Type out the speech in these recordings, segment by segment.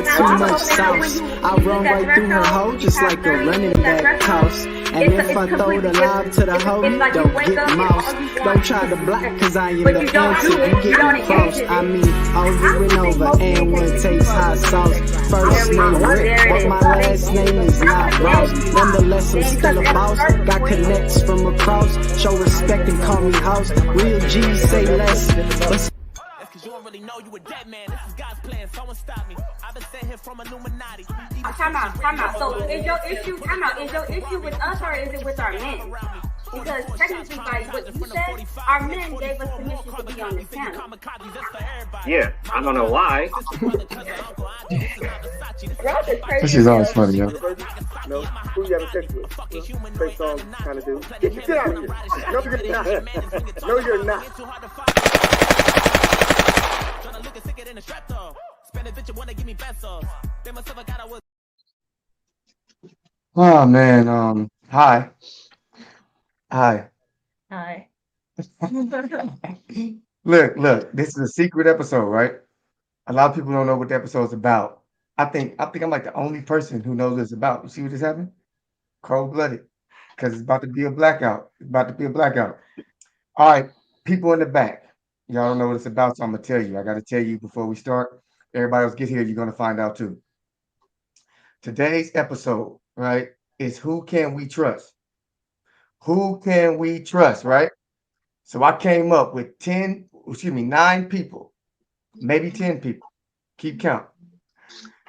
got too much sauce. I run right through her hoe just like a running back toss. And if I throw the lob to the hoe, you don't get mouse. Don't try to block, cause I am the answer. You get close. I mean, over and over, and one tastes hot sauce. First name Rick, but my last name is not Ross. Nonetheless, I'm still a boss. Got connects from across. Show respect and call me house. Real G's say less. You don't really know you a dead man. This is God's plan. Someone stop me. I've been sent here from Illuminati. Time out. So is your issue with us or is it with our men? Because technically, like what you said, our men gave us permission to be on this channel. Yeah, I don't know why. This is always funny, yo. No, who you have a sex with? Face on kind of dude. Get out of here. No, you're not. Oh man, hi. Look, this is a secret episode, right? A lot of people don't know what the episode's about. I think I'm like the only person who knows what it's about. You see what just happened? Cold-blooded. Because it's about to be a blackout. All right, people in the back. Y'all don't know what it's about, so I'm gonna tell you. I gotta tell you before we start. Everybody else get here, you're gonna find out too. Today's episode, right, is who can we trust? Who can we trust, right? So I came up with 9 people, maybe 10 people. Keep count.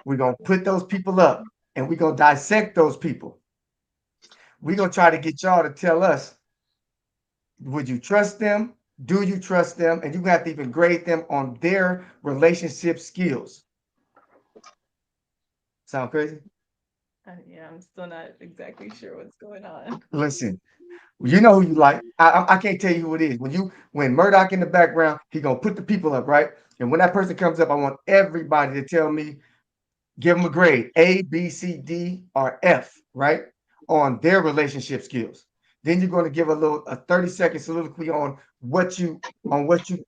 We're gonna put those people up and we're gonna dissect those people. We're gonna try to get y'all to tell us, would you trust them? Do you trust them? And you have to even grade them on their relationship skills. Sound crazy? Yeah, I'm still not exactly sure what's going on. Listen, you know who you like. I can't tell you who it is. When Murdoch in the background, he gonna put the people up, right? And when that person comes up, I want everybody to tell me, give them a grade, A, B, C, D, or F, right? On their relationship skills. Then you're going to give a 30-second soliloquy on what you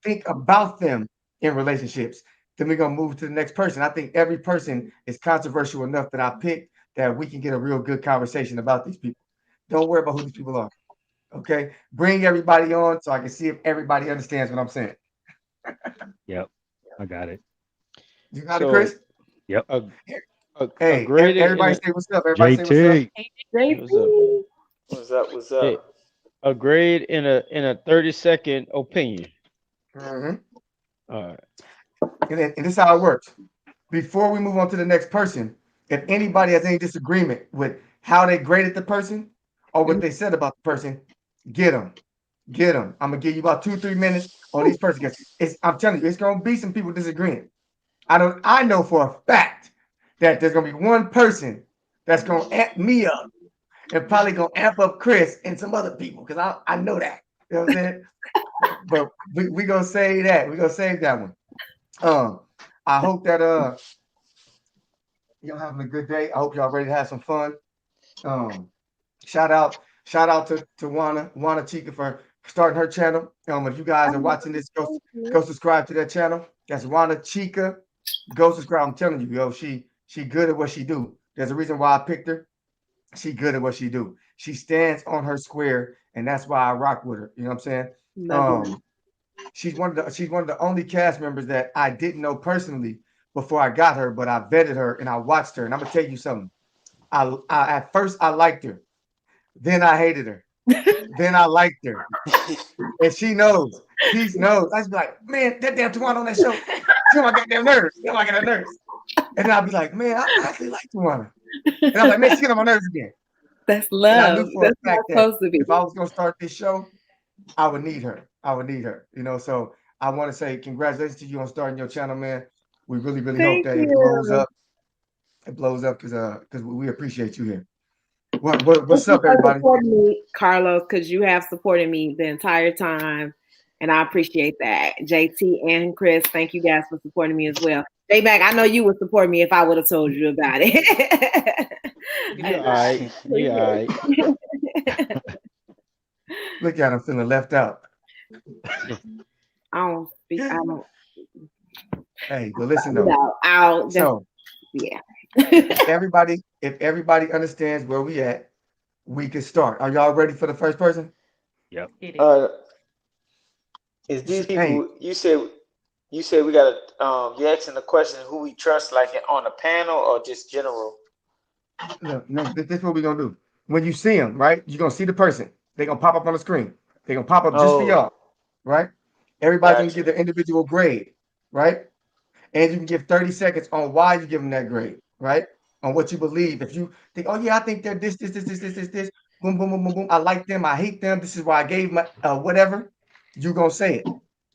think about them in relationships. Then we're going to move to the next person. I think every person is controversial enough that I picked that we can get a real good conversation about these people. Don't worry about who these people are. Okay? Bring everybody on so I can see if everybody understands what I'm saying. Yep, I got it. You got it, Chris? Yep. Hey, everybody say what's up. Everybody say what's up. What's up? Hey, a grade in a 30-second opinion. Mm-hmm. All right. And this is how it works. Before we move on to the next person, if anybody has any disagreement with how they graded the person or what they said about the person, get them. I'm gonna give you about 2-3 minutes on each person. I'm telling you, it's gonna be some people disagreeing. I know for a fact that there's gonna be one person that's gonna amp me up and probably gonna amp up Chris and some other people because I know that. You know what I'm saying? But we gonna say that. We're gonna save that one. I hope that y'all having a good day. I hope y'all ready to have some fun. Shout out to Juana Chica for starting her channel. If you guys are watching this, go subscribe to that channel. That's Juana Chica. Go subscribe. I'm telling you, yo, she good at what she do. There's a reason why I picked her. She good at what she do. She stands on her square, and that's why I rock with her. You know what I'm saying? She's one of the only cast members that I didn't know personally before I got her, but I vetted her and I watched her. And I'm gonna tell you something. At first I liked her, then I hated her, then I liked her, and she knows. She knows. I just be like, man, that damn Tawana on that show, she my goddamn nerves. I got nerves. And then I'll be like, man, I actually like Tawana. And I'm like, man, she get on my nerves again. That's love. That's supposed to be. If I was gonna start this show, I would need her. You know, so I want to say congratulations to you on starting your channel, man. We really, really hope that it blows up. It blows up because we appreciate you here. What's up, everybody? Me, Carlos, because you have supported me the entire time, and I appreciate that. JT and Chris, thank you guys for supporting me as well. J-Mac, I know you would support me if I would have told you about it. You're all right. Look at him feeling left out. I don't speak. I don't. Hey, well, listen though. No, Yeah. If everybody understands where we at, we can start. Are y'all ready for the first person? Yep. Is these Hey, people you said we gotta you asking the question who we trust like on a panel or just general? look, no, this is what we're gonna do. When you see them, right? You're gonna see the person. They're gonna pop up on the screen. They're gonna pop up just for Oh, y'all, right? Everybody's gonna gotcha. give their individual grade, right? And you can give 30 seconds on why you give them that grade, right? On what you believe. If you think, oh yeah, I think they're this, boom, boom, boom, boom, boom. I like them, I hate them. This is why I gave my whatever. You're gonna say it.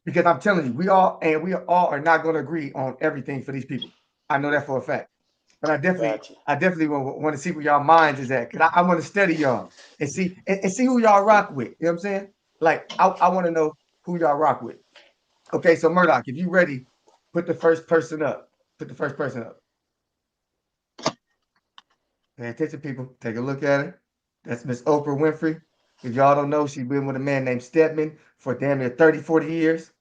Because I'm telling you, we all are not gonna agree on everything for these people. I know that for a fact. But I definitely want to see where y'all minds is at. Cause I want to study y'all and see who y'all rock with. You know what I'm saying? Like I want to know who y'all rock with. Okay, so Murdoch, if you ready, put the first person up. Put the first person up. Pay attention, people. Take a look at her. That's Miss Oprah Winfrey. If y'all don't know, she's been with a man named Stedman for damn near 30, 40 years.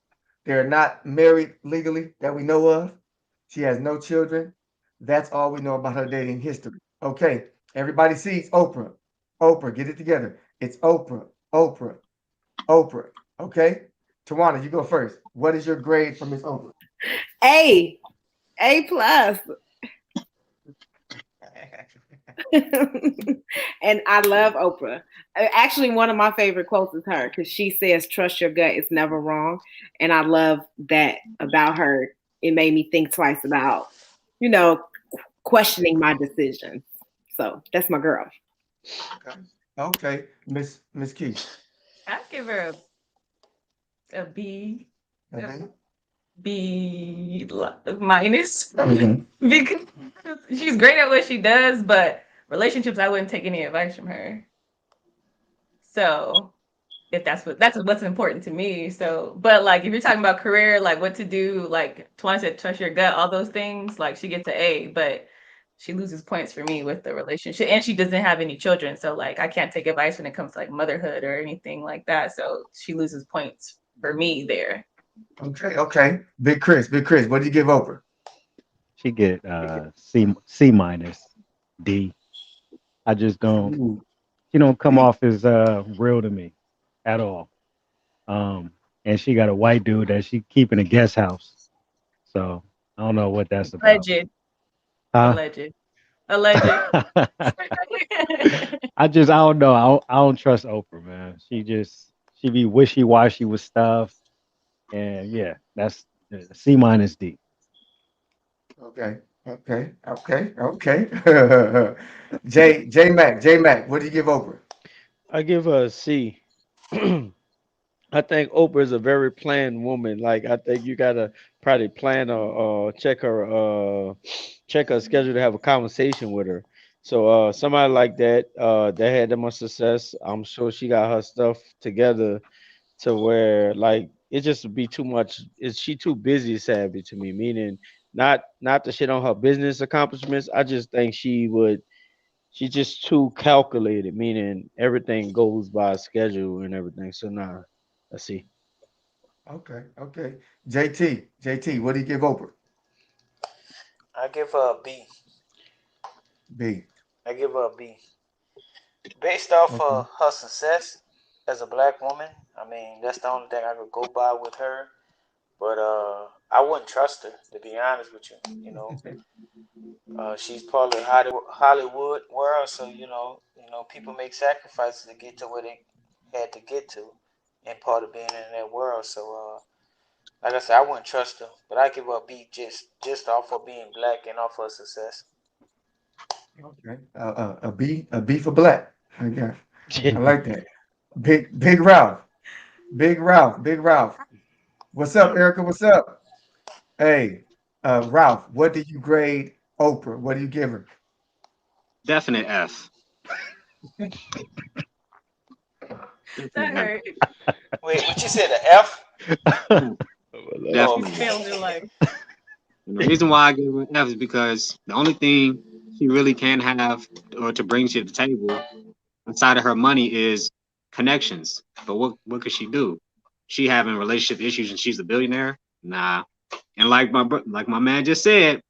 They're not married legally that we know of. She has no children. That's all we know about her dating history. Okay, everybody sees Oprah. Oprah, get it together. It's Oprah, Oprah, Oprah. Okay? Tawana, you go first. What is your grade for Miss Oprah? A plus. And I love Oprah. Actually, one of my favorite quotes is her because she says, "Trust your gut; it's never wrong." And I love that about her. It made me think twice about, questioning my decisions. So that's my girl. Okay, Miss Key. I'd give her a B. Okay. B minus Mhm. because she's great at what she does, but relationships, I wouldn't take any advice from her. So if that's what's important to me. So, but like if you're talking about career, like what to do, like Tawana said, trust your gut, all those things, like she gets an A, but she loses points for me with the relationship, and she doesn't have any children. So like I can't take advice when it comes to like motherhood or anything like that. So she loses points for me there. Okay. Big Chris, what did you give Oprah? She get C minus D. I just don't. Ooh. She don't come off as real to me at all. And she got a white dude that she keep in a guest house. So I don't know what that's about. Alleged. I don't know. I don't trust Oprah, man. She be wishy washy with stuff, and yeah, that's C minus D. Okay. J Mac, what do you give Oprah? I give her a C. I think Oprah is a very planned woman. Like I think you gotta probably plan or check her schedule to have a conversation with her. So somebody like that that had that much success, I'm sure she got her stuff together to where like it just would be too much. Is she too busy savvy to me? Meaning not to shit on her business accomplishments. I just think she's just too calculated, meaning everything goes by schedule and everything. So nah, let's see. Okay. JT, what do you give Oprah? I give her a B. B. I give her a B. Based off Okay. of her success as a black woman, I mean that's the only thing I could go by with her. But I wouldn't trust her to be honest with you. She's part of the Hollywood world, so people make sacrifices to get to where they had to get to, and part of being in that world. So like I said, I wouldn't trust her, but I give her a B just off of being black and off her success. Okay. A B for black. Okay. I like that. Big Ralph. Big Ralph. What's up, Erica? What's up? Hey, Ralph, what do you grade Oprah? What do you give her? Definite F. That hurt. Wait, what you said? An F? Definitely. Failed in life. And the reason why I give her an F is because the only thing she really can have or to bring to the table outside of her money is connections. But what could she do? She having relationship issues and she's a billionaire? Nah. And like my man just said,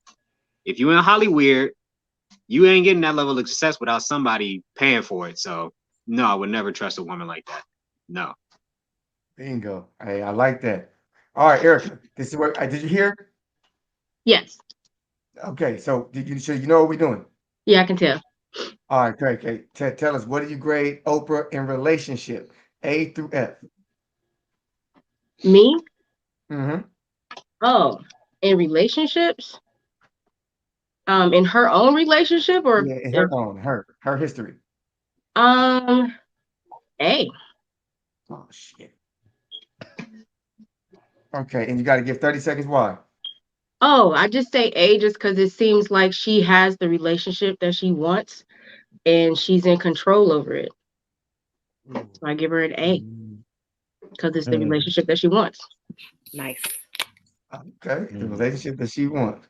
if you in Hollywood, you ain't getting that level of success without somebody paying for it. So no, I would never trust a woman like that. No. Bingo. Hey, I like that. All right, Erica, this is what did you hear? Yes. Okay, so you know what we're doing? Yeah, I can tell. All right, great. Okay. Tell us, what do you grade Oprah in relationship, A through F? Me? Mm-hmm. Oh, in relationships? In her own relationship or Yeah, in her history. A. Oh shit. Okay, and you got to give 30 seconds. Why? Oh, I just say A just because it seems like she has the relationship that she wants and she's in control over it. So I give her an A because it's the relationship that she wants. Nice. Okay, the relationship that she wants.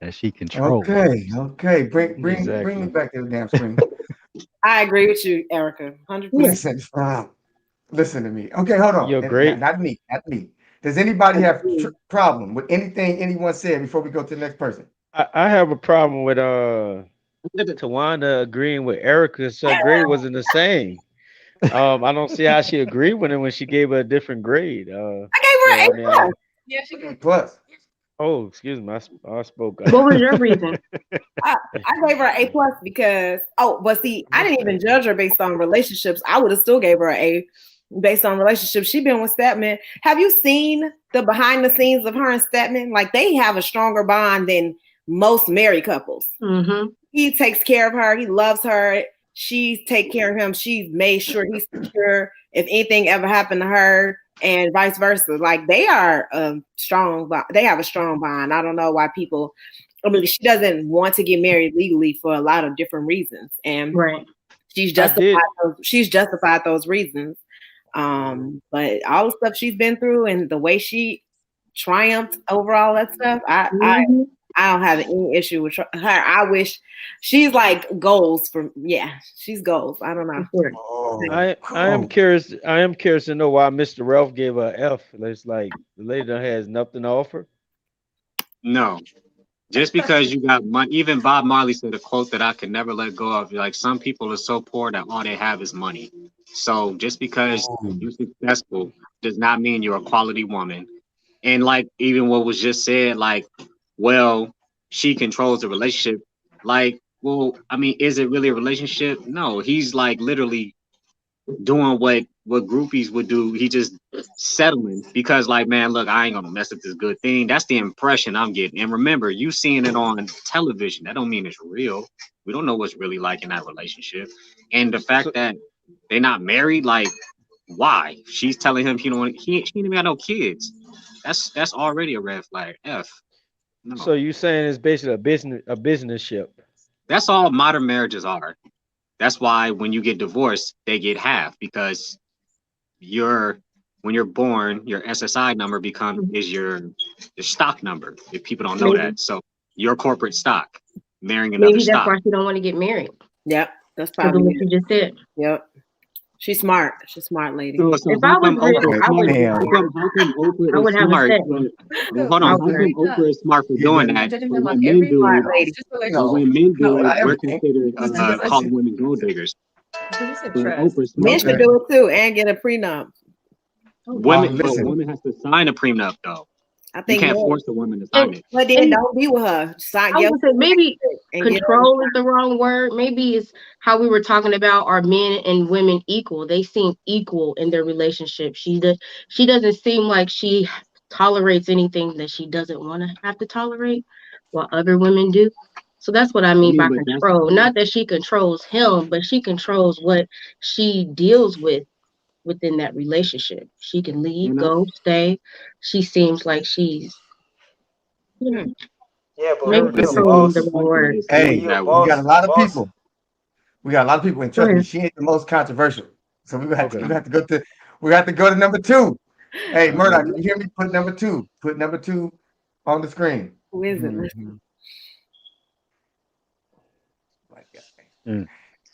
That she controls. Okay. Bring me back to the damn screen. I agree with you, Erica. 100%. Listen to me. Okay, hold on. You're great. Not me. Does anybody have problem with anything anyone said before we go to the next person? I have a problem with Tawanda agreeing with Erica. So her grade wasn't the same. I don't see how she agreed with it when she gave her a different grade. I gave her an A+. Yeah, she A plus. Oh, excuse me. I spoke. What was your reason? I gave her an A+ because but see, I didn't even judge her based on relationships. I would have still gave her an A based on relationships. She been with Stedman. Have you seen the behind the scenes of her and Stedman? Like, they have a stronger bond than most married couples. Mm-hmm. He takes care of her. He loves her. She's take care of him. She's made sure he's secure if anything ever happened to her, and vice versa. Like, they are strong. They have a strong bond. I don't know why people. I mean, she doesn't want to get married legally for a lot of different reasons, and she's justified those reasons. But all the stuff she's been through and the way she triumphed over all that stuff, I don't have any issue with her. I wish she's like goals for she's goals. I don't know. I am curious. I am curious to know why Mr. Ralph gave her an F. It's like the lady has nothing to offer. No. Just because you got money, even Bob Marley said a quote that I could never let go of. Like, some people are so poor that all they have is money. So just because you're successful does not mean you're a quality woman. And like even what was just said, like, well, she controls the relationship. Like, well, I mean, is it really a relationship? No, he's like literally doing what groupies would do. He just settling because, like, man, look, I ain't gonna mess up this good thing. That's the impression I'm getting. And remember, you seeing it on television, that don't mean it's real. We don't know what's really like in that relationship. And the fact that they're not married, like, why? She's telling him he ain't even got no kids. That's already a red flag. F. No. So you saying it's basically a business ship? That's all modern marriages are. That's why when you get divorced, they get half, because when you're born, your SSI number is your stock number. If people don't know that, so your corporate stock, marrying another Maybe that's stock. why she don't want to get married. Yep, that's probably what you just said. Yep. She's smart. She's a smart lady. So If I was rich, I would have a set. Hold on. How come Oprah is smart for doing that? But when men do it, we're considered calling women gold diggers. Men should do it too and get a prenup. Women has to sign a prenup though. I think you can't force a woman to sign it. But then don't be with her. I would say maybe control is the wrong word. Maybe it's how we were talking about, are men and women equal? They seem equal in their relationship. She doesn't seem like she tolerates anything that she doesn't want to have to tolerate, while other women do. So that's what I mean by control. Not that she controls him, but she controls what she deals with within that relationship. She can leave, go, stay. She seems like she's but maybe control is the wrong word. Hey, we got a lot of people. And trust me, she ain't the most controversial. So we have to go to number 2. Hey, Murdoch, you hear me? Put number 2. Put number 2 on the screen. Who is it?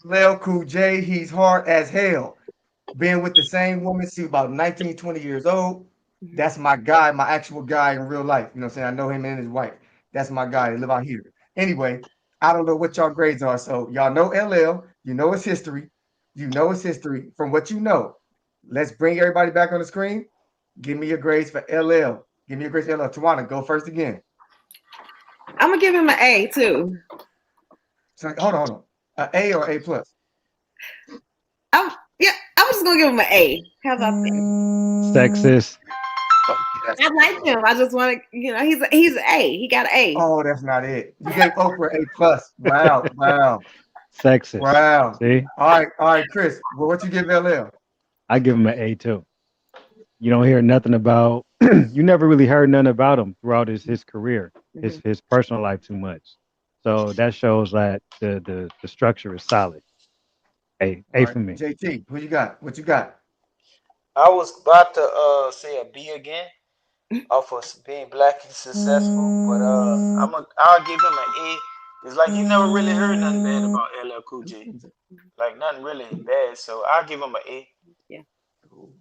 LL Cool J, he's hard as hell. Being with the same woman, she was about 19, 20 years old. That's my guy, my actual guy in real life. You know what I'm saying? I know him and his wife. That's my guy. They live out here. Anyway, I don't know what y'all grades are. So y'all know LL, you know his history. You know his history from what you know. Let's bring everybody back on the screen. Give me your grades for LL. Give me your grades for LL. Tawana, go first again. I'm gonna give him an A too. So hold on. An A or A plus? I'm just gonna give him an A. How about that? Sexist. I like him. I just want to, he's an A. He got an A. Oh, that's not it. You gave Oprah A plus. Wow. Sexist. Wow. See? All right, Chris. Well, what you give LL? I give him an A too. You don't hear nothing about. You never really heard nothing about him throughout his career, his personal life too much. So that shows that the structure is solid. A for me. JT, who you got? What you got? I was about to say a B again off of being black and successful, but I'll give him an A. It's like you never really heard nothing bad about LL Cool J, like nothing really bad. So I'll give him an A. Yeah.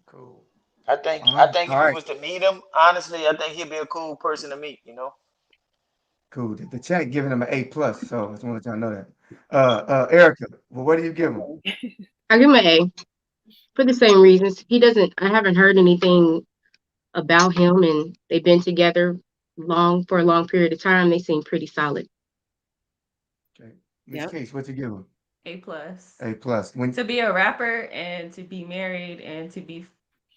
Cool. I think if you was to meet him, honestly, I think he'd be a cool person to meet. Cool. The chat giving him an A plus, so I just want to let y'all know that. Erica, well, what do you give him? I give him an A for the same reasons. I haven't heard anything about him, and they've been together for a long period of time. They seem pretty solid. Okay. Miss Case, what you give him? A plus. A plus. To be a rapper and to be married and to be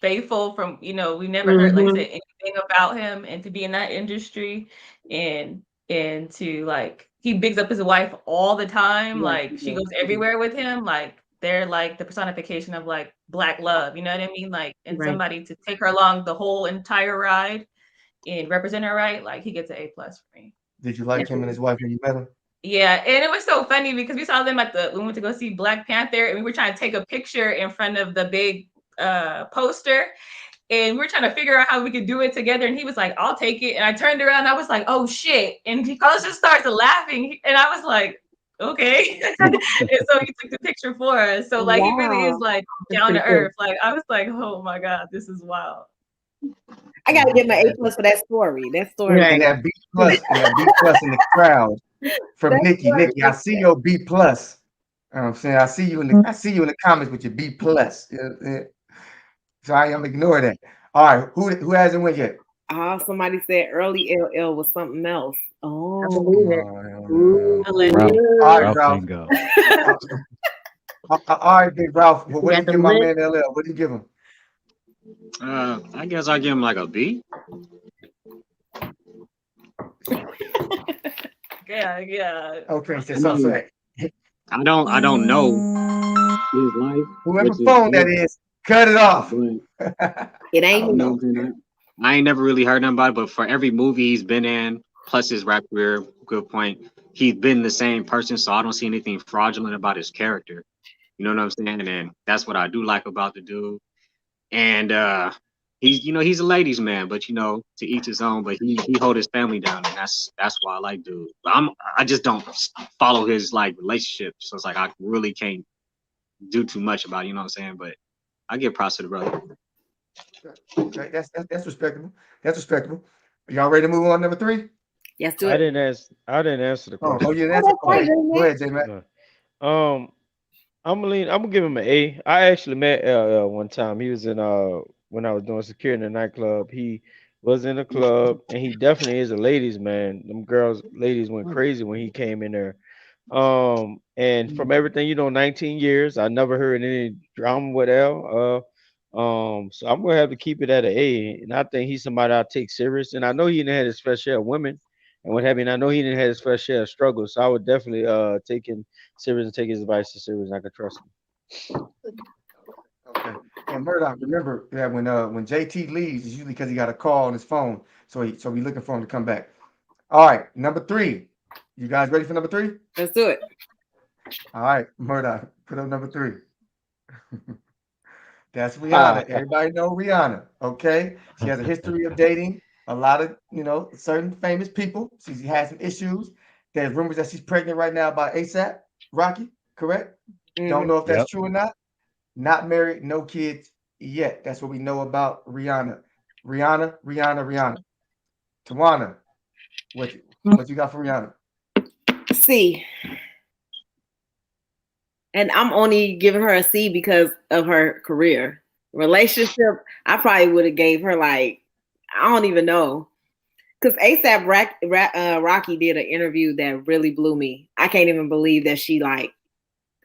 faithful from, we never heard, like I said, anything about him, and to be in that industry and to like, he bigs up his wife all the time. Like she goes everywhere with him. Like they're like the personification of like Black love. You know what I mean? Like, and somebody to take her along the whole entire ride and represent her right. Like he gets an A plus for me. Did you like him and his wife when you met him? Yeah, and it was so funny because we saw them we went to go see Black Panther, and we were trying to take a picture in front of the big poster, and we were trying to figure out how we could do it together. And he was like, "I'll take it." And I turned around, and I was like, "Oh shit!" And he just starts laughing, and I was like, "Okay." And so he took the picture for us. So like, he really is like down to earth. Like I was like, "Oh my god, this is wild." I gotta give him an A plus for that story. That story. And that B plus in the crowd from Nikki. Nikki, I see your B plus. You know what I'm saying? I see you in the comments with your B plus. So I'm ignoring that. All right, who hasn't went yet? Somebody said early LL was something else. Oh, I believe it. All right, Ralph. All right, big Ralph. Well, what do you give my man LL? What do you give him? I guess I'll give him like a B. Yeah. Okay, so I don't know his life. Whoever phone that is, cut it off. It ain't I ain't never really heard nothing about it, but for every movie he's been in, plus his rap career, good point, he's been the same person, so I don't see anything fraudulent about his character. You know what I'm saying? And that's what I do like about the dude. And he's a ladies' man, but to each his own. But he hold his family down, and that's why I like dude. But I just don't follow his like relationship, so it's like I really can't do too much about it. You know what I'm saying? But I give props to the brother. Okay, that's respectable. That's respectable. Y'all ready to move on to number 3? Yes, do I it. didn't answer the question. Oh, you didn't answer. Go ahead, J-Mac. I'm gonna give him an A. I actually met LL one time. He was in when I was doing security in a nightclub. He was in a club, and he definitely is a ladies' man. Them ladies went crazy when he came in there. And from everything 19 years, I never heard any drama with L. So I'm gonna have to keep it at an A. And I think he's somebody I take serious. And I know he didn't have his fair share of women and what have you. And I know he didn't have his fair share of struggles. So I would definitely take him serious and take his advice serious. I could trust him. Okay. And Murdoch, remember that when JT leaves, it's usually because he got a call on his phone. So we looking for him to come back. All right, number 3. You guys ready for number 3? Let's do it. All right, Murdoch, put up number 3. That's Rihanna. Everybody know Rihanna. Okay. She has a history of dating a lot of, certain famous people. She has some issues. There's rumors that she's pregnant right now by ASAP Rocky, correct? Don't know if that's true or not. Not married, no kids yet. That's what we know about Rihanna. Rihanna. Tawana, what you got for Rihanna? C. And I'm only giving her a C because of her career. Relationship, I probably would have gave her like, I don't even know. Because ASAP Rocky did an interview that really blew me. I can't even believe that she like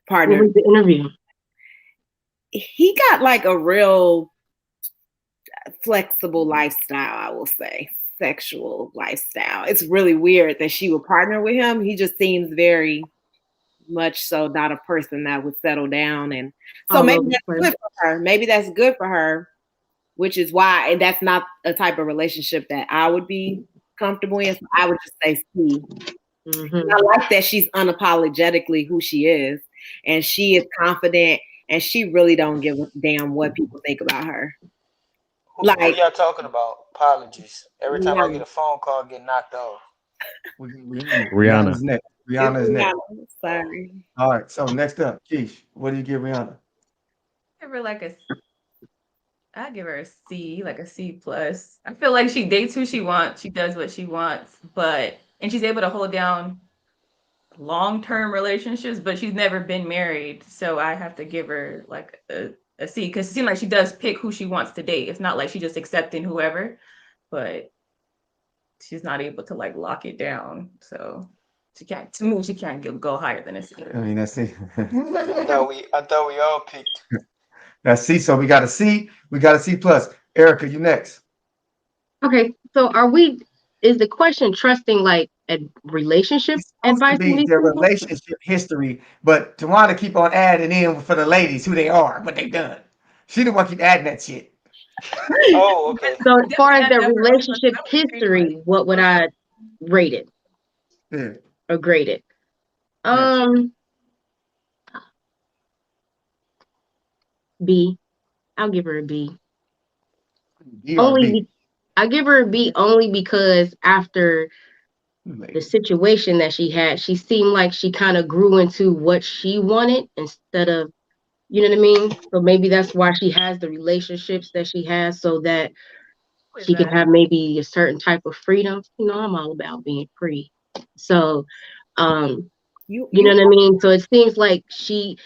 partnered. What was the interview? He got like a real flexible lifestyle, I will say. Sexual lifestyle. It's really weird that she would partner with him. He just seems very much so not a person that would settle down. And so maybe that's good for her. Maybe that's good for her, which is why, and that's not a type of relationship that I would be comfortable in. So I would just say C. I like that she's unapologetically who she is, and she is confident, and she really don't give a damn what people think about her. Who y'all talking about? Apologies. Every time I get a phone call, I get knocked off. Rihanna's next. Rihanna's next. Sorry. All right. So next up, Keish, what do you give Rihanna? Give her like I give her a C, like a C plus. I feel like she dates who she wants. She does what she wants, and she's able to hold down long-term relationships, but she's never been married. So I have to give her like a C, because it seems like she does pick who she wants to date. It's not like she just accepting whoever, but she's not able to like lock it down. So she can't go higher than a C. I mean, that's C. I thought we all picked. That's C. So we got a C. We got a C plus. Erica, you next. Okay, so is the question trusting like a relationship advice? Their relationship history, but Tawana keep on adding in for the ladies who they are, what they done. She the one keep adding that shit. Oh, okay. So as far as their relationship history, what would I rate it? Yeah. Or grade it? B. I'll give her a B. I give her a B only because after the situation that she had, she seemed like she kind of grew into what she wanted instead of, you know what I mean? So maybe that's why she has the relationships that she has, so that she can have maybe a certain type of freedom. You know, I'm all about being free. So, you know what I mean? So it seems like she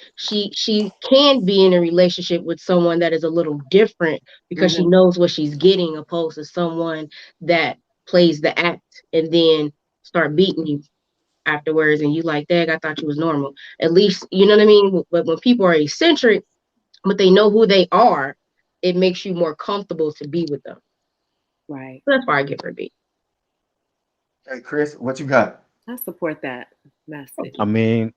can be in a relationship with someone that is a little different because she knows what she's getting, opposed to someone that plays the act and then start beating you afterwards, and you like, dang, I thought you was normal. At least, you know what I mean? But when people are eccentric, but they know who they are, it makes you more comfortable to be with them. Right. So that's why I give her a B. Hey, Chris, what you got? I support that message. I mean,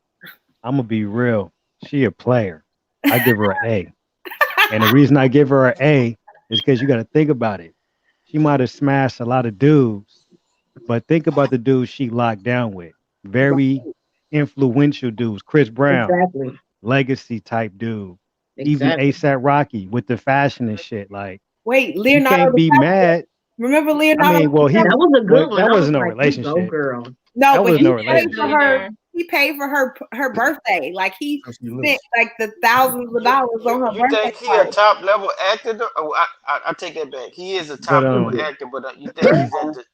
I'm gonna be real. She a player. I give her an A. And the reason I give her an A is because you got to think about it. She might have smashed a lot of dudes, but think about the dudes she locked down with. Very influential dudes. Chris Brown, legacy type dude. Even ASAP Rocky with the fashion and shit. Like, wait, Leonardo, you can't be mad. Remember Leonardo? I mean, well, that was a good one. That was wasn't no like, relationship. Girl. No, that but was he no paid relationship. for her. He paid for her birthday. Like he spent like the thousands of dollars on her birthday. You think he a top level actor? Oh, I take that back. He is a top level actor, but you think he's at the?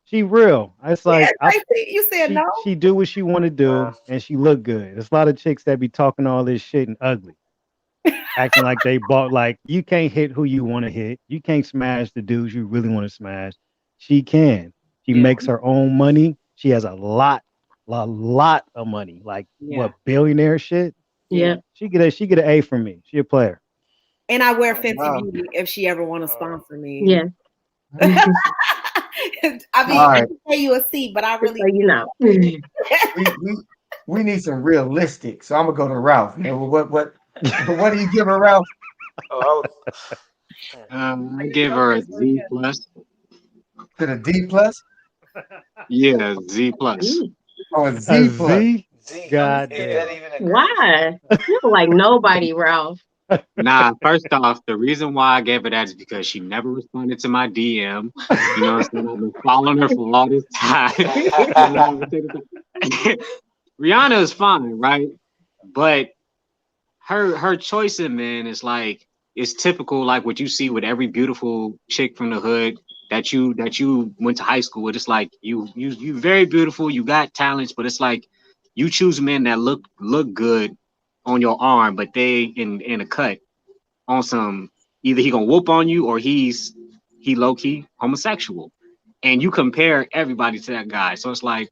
She real. It's like you said no. She do what she want to do, and she look good. There's a lot of chicks that be talking all this shit and ugly, acting like they bought. Like, you can't hit who you want to hit. You can't smash the dudes you really want to smash. She can. She makes her own money. She has a lot of money. Like what, billionaire shit? Yeah. She get an A from me. She a player. And I wear Fenty Beauty if she ever want to sponsor me. Yeah. I mean, I can pay you a C, but I really, you know, we need some realistic. So I'm gonna go to Ralph. And what do you give her, Ralph? I give her a Z plus. To the D plus? Yeah, Z plus. Oh, a Z plus. Z? God damn. Why? You don't like nobody, Ralph. Nah, first off, the reason why I gave her that is because she never responded to my DM. You know what I'm saying? I've been following her for all this time. Rihanna is fine, right? But her choice in men is like, it's typical, like what you see with every beautiful chick from the hood that you went to high school with. It's like you very beautiful, you got talents, but it's like You choose men that look good on your arm, but they in a cut on some, either he gonna whoop on you or he low key homosexual, and you compare everybody to that guy. So it's like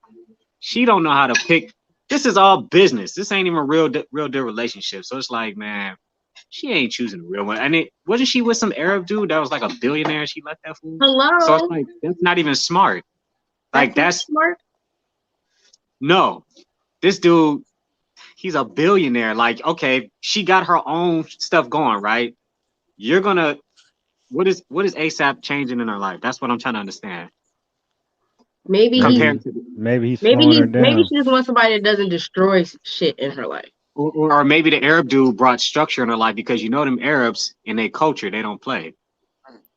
she don't know how to pick. This is all business. This ain't even real deal relationship. So it's like, man, she ain't choosing the real one. And it wasn't she with some Arab dude that was like a billionaire. She left that fool. Hello. So it's like that's not even smart. Like that's smart. No, this dude, he's a billionaire. Like, okay, she got her own stuff going, right? You're gonna what is ASAP changing in her life? That's what I'm trying to understand. Maybe maybe she just wants somebody that doesn't destroy shit in her life. Or maybe the Arab dude brought structure in her life, because you know them Arabs in their culture, they don't play.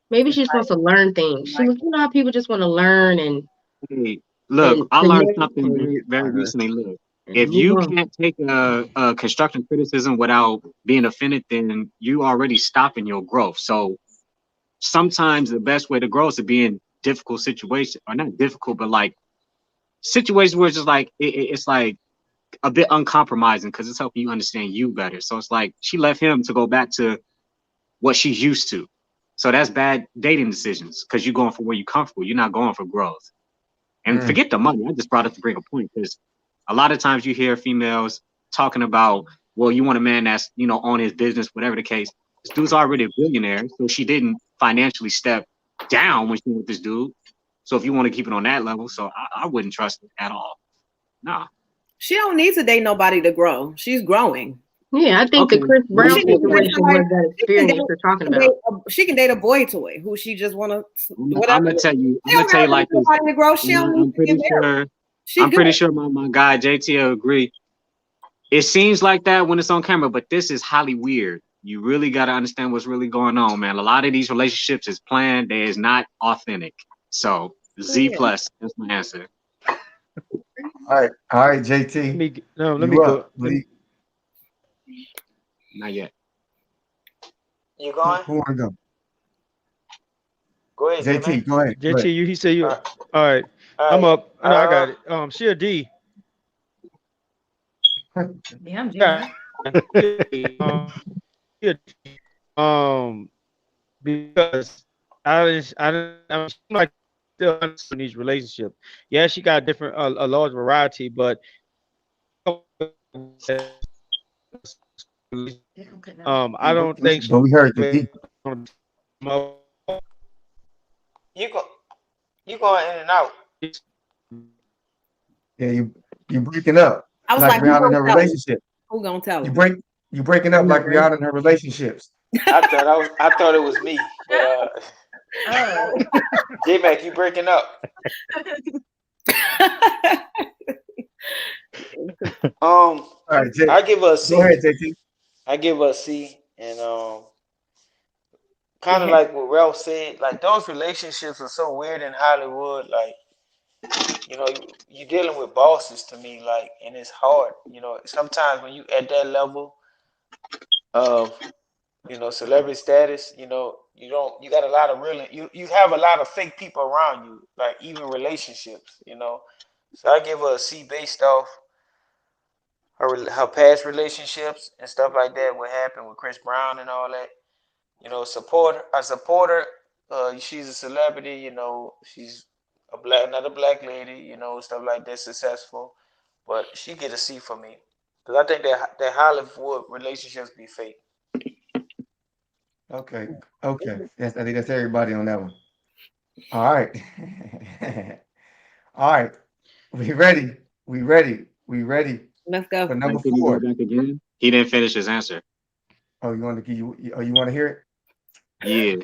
Maybe she just wants to learn things. She was, you know how people just want to learn and Hey, look, I learned something very recently. Look, if you can't take a constructive criticism without being offended, then you already stopping your growth. So sometimes the best way to grow is to be in difficult situations, or not difficult, but like situations where it's just like it's like a bit uncompromising, because it's helping you understand you better. So it's like she left him to go back to what she's used to. So that's bad dating decisions, because you're going for where you're comfortable. You're not going for growth. And forget the money. I just brought it to bring a point, because a lot of times you hear females talking about, well, you want a man that's, you know, on his business, whatever the case. This dude's already a billionaire, so she didn't financially step down when she was with this dude. So if you want to keep it on that level, so I wouldn't trust it at all. Nah. She don't need to date nobody to grow. She's growing. Yeah, I think the Chris Brown situation was that experience you're talking about. She can date a boy toy who she just want to. I'm gonna tell you like this. To grow. She don't need to get married. I'm pretty sure my guy JT will agree. It seems like that when it's on camera, but this is highly weird. You really got to understand what's really going on, man. A lot of these relationships is planned. They is not authentic. So Z plus, that's my answer. All right, JT. Let me go. Not yet. You going? Who want to go? Go ahead, JT. Go ahead. JT, he said you. All right. I'm up. No, I got it. She a D. Yeah, I'm G. Because I'm like still in these relationships. Yeah, she got different a large variety, but I don't think. But we heard the D. You going in and out. Yeah, you breaking up. I was like like, Rihanna in her relationship. Who gonna tell You her? breaking up like Rihanna in her relationships. I thought it was me. J-Mac, you breaking up. All right, I give her a C. Go ahead, JT. I give her a C, and kind of like what Ralph said, like those relationships are so weird in Hollywood. Like, you know, you're dealing with bosses to me, like, and it's hard. You know, sometimes when you at that level of, you know, celebrity status, you know, you got a lot of you have a lot of fake people around you, like even relationships, you know. So I give her a C based off her past relationships and stuff like that. What happened with Chris Brown and all that, you know. I support her. She's a celebrity, you know. She's another black lady, you know, stuff like that, successful. But she get a C for me, because I think that Hollywood relationships be fake. Okay. Yes, I think that's everybody on that one. All right. All right. We ready. Let's go. For number Can you 4. go back again? He didn't finish his answer. Oh, you want to you want to hear it? Yeah.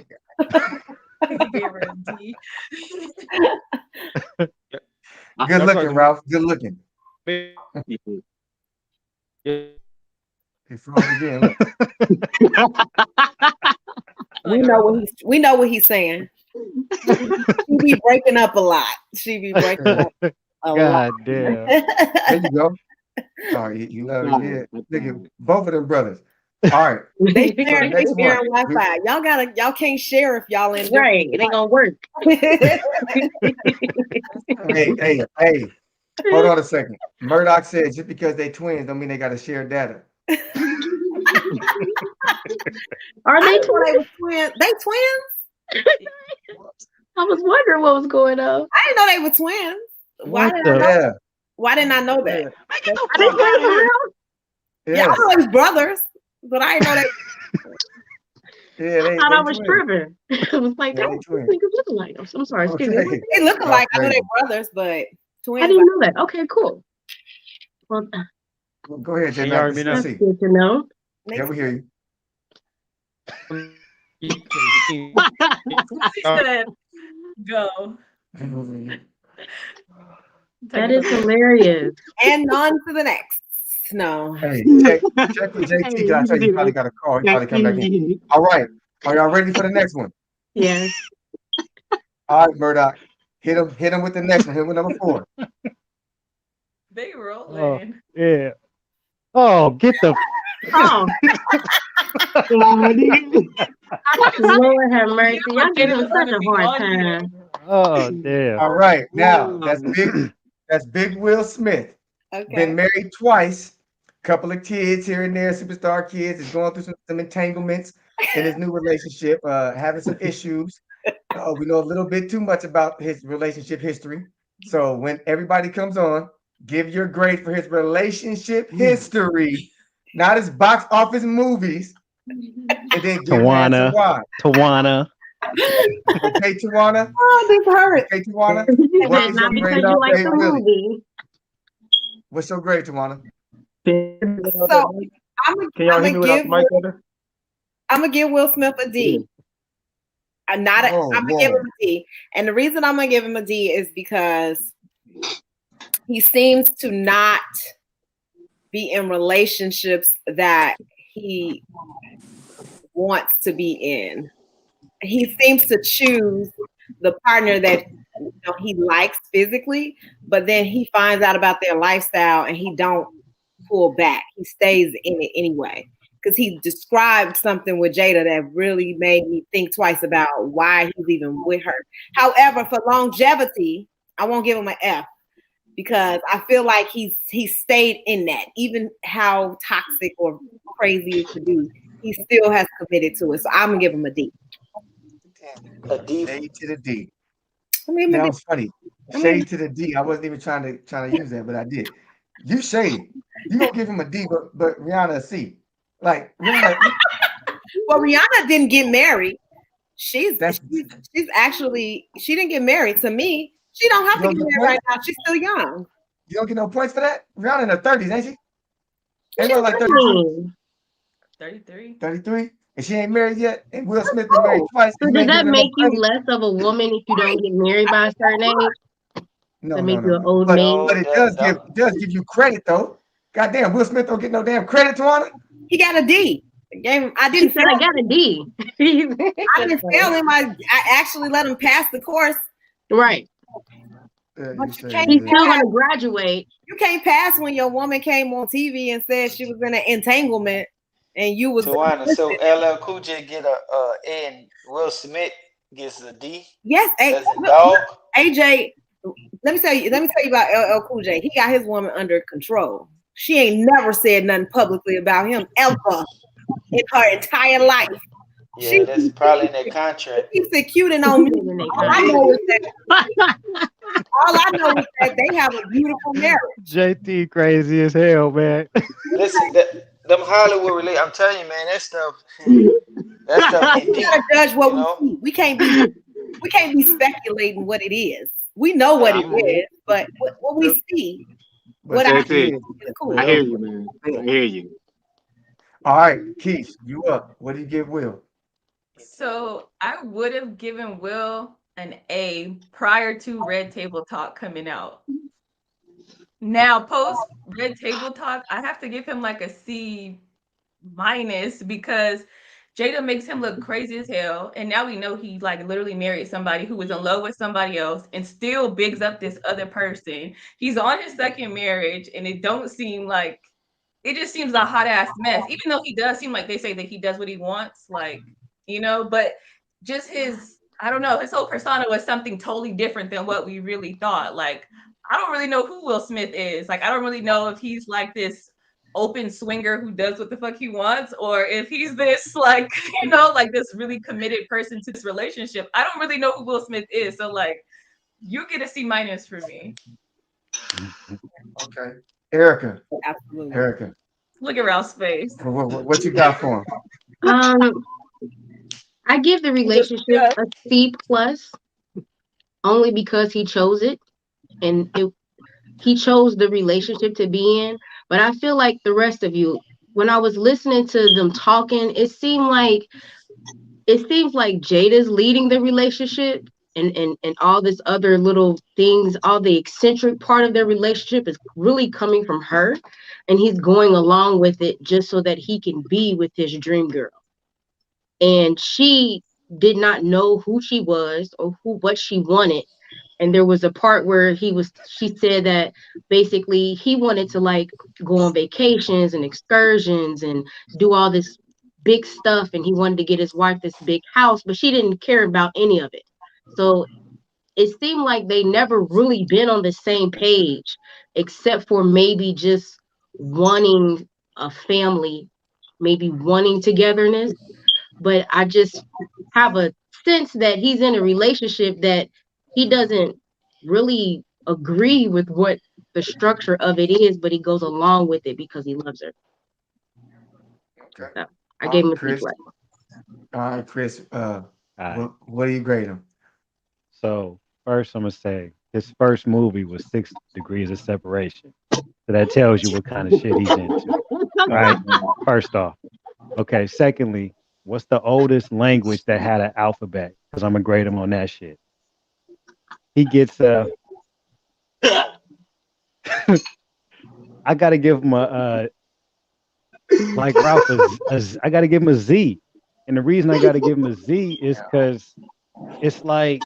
Good looking, Ralph. Good looking. It's wrong again. We know what he's saying. She be breaking up a lot. A God lot. damn. There you go. Oh, you love it. Yeah. Look at both of them brothers. All right. They sharing Wi-Fi. Y'all can't share if y'all in right. It ain't gonna work. Hey. Hold on a second. Murdoch said just because they twins don't mean they got to share data. Are I they didn't know they twins? was twins. They twins? I was wondering what was going on. I didn't know they were twins. Why What did I the? know? Yeah. Why didn't I know that? Yeah. Are they twins for real? Yeah, I Yes. know they was brothers, but I didn't know they. Yeah, I thought I was twins. tripping. It was like, Yeah, oh, they these twins. niggas look alike. I'm sorry, excuse me. Okay. They look Y'all alike. I know crazy. they brothers, but twins. I didn't know that. Okay, cool. Well, Go ahead, Can J y'all hear Mac. me now? Let's that's see. good to know. Yeah, we hear you. He said, go. That is hilarious. And on to the next. No. Hey, check with JT. Hey, Can I you tell can you do probably that. got a call. He probably come back in. All right. Are y'all ready for the next one? Yes. All right, Murdoch. Hit him with the next one. Hit him with number 4. They Oh, rolling. yeah. Oh, get the. Oh, Lord have mercy. Y'all give him such a hard time. Oh, damn. All right. Now that's Big Will Smith. Okay. Been married twice. Couple of kids here and there, superstar kids. Is going through some entanglements in his new relationship, having some issues. We know a little bit too much about his relationship history. So when everybody comes on, give your grade for his relationship history, not his box office movies. And then give Tawana. why. Tawana. Okay, Tawana. Oh, this hurt. Okay, Tawana. He What said is not your because grade you on like Big the Willie? movie. What's your grade, Tawana? So I'm Can y'all hear me without the mic better? gonna give Will Smith a D. I'm gonna give him a D. And the reason I'm gonna give him a D is because he seems to not be in relationships that he wants to be in. He seems to choose the partner that he likes physically, but then he finds out about their lifestyle and he don't pull back. He stays in it anyway. Because he described something with Jada that really made me think twice about why he's even with her. However, for longevity, I won't give him an F because I feel like he stayed in that. Even how toxic or crazy it could be, he still has committed to it. So I'm gonna give him a D. A D. Shade to the D. I mean, That was funny. Shade to the D. I wasn't even trying to use that, but I did. You shade. You gonna give him a D, but Rihanna a C. Like Rihanna. Well, Rihanna didn't get married. She's actually she didn't get married. To me, she don't have to get married right now. She's still young. You don't get no points for that? Rihanna in her 30s, ain't she? Ain't She's like 33. 33? And she ain't married yet? And Will Smith been married twice. So does that make you less of a woman if you don't get married by a certain age? No, to make you an old maid? But it does give you credit though. Goddamn, Will Smith don't get no damn credit, Tawana. He got a D. I didn't say I got a D. I didn't fail him. I actually let him pass the course. Right. But you can't He's still gonna graduate. You can't pass when your woman came on TV and said she was in an entanglement and you was Tawana, so LL Cool J get a A and Will Smith gets a D. Yes, As a dog. AJ, let me tell you about LL Cool J. He got his woman under control. She ain't never said nothing publicly about him ever in her entire life. Yeah, that's probably in their contract. Keeps executing on me. All I know is that they have a beautiful marriage. JT crazy as hell, man. Listen, them Hollywood related, I'm telling you, man, that stuff get We deep. gotta judge what we see. We can't be speculating what it is. We know what it is, but what we see, what I see JT, is cool. I hear you, man. I hear you. All right, Keith, you up. What do you give Will? So I would have given Will an A prior to Red Table Talk coming out. Now, post Red Table Talk, I have to give him like a C minus because Jada makes him look crazy as hell. And now we know he like literally married somebody who was in love with somebody else and still bigs up this other person. He's on his second marriage and it don't seem like, it just seems a hot ass mess, even though he does seem like they say that he does what he wants, like, you know, but just his, I don't know, his whole persona was something totally different than what we really thought. Like, I don't really know who Will Smith is. Like, I don't really know if he's like this open swinger who does what the fuck he wants, or if he's this like, like this really committed person to this relationship. I don't really know who Will Smith is. So like, you get a C- for me. Okay. Erica. Absolutely. Erica. Look at Ralph's face. What you got for him? I give the relationship a C+, only because he chose it, and he chose the relationship to be in. But I feel like the rest of you, when I was listening to them talking, it seems like Jada's leading the relationship, and all this other little things, all the eccentric part of their relationship is really coming from her, and he's going along with it just so that he can be with his dream girl. And she did not know who she was or what she wanted. And there was a part where she said that basically he wanted to like go on vacations and excursions and do all this big stuff, and he wanted to get his wife this big house, but she didn't care about any of it. So it seemed like they never really been on the same page, except for maybe just wanting a family, maybe wanting togetherness. But I just have a sense that he's in a relationship that he doesn't really agree with what the structure of it is, but he goes along with it because he loves her. Okay. So I gave him a Chris. C+. All right, Chris. What do you grade him? So first, I'm gonna say his first movie was 6 Degrees of Separation. So that tells you what kind of shit he's into, right? First off. Okay. Secondly, what's the oldest language that had an alphabet? Because I'm gonna grade him on that shit. He gets I gotta give him like Ralph I gotta give him a Z. And the reason I gotta give him a Z is because it's like,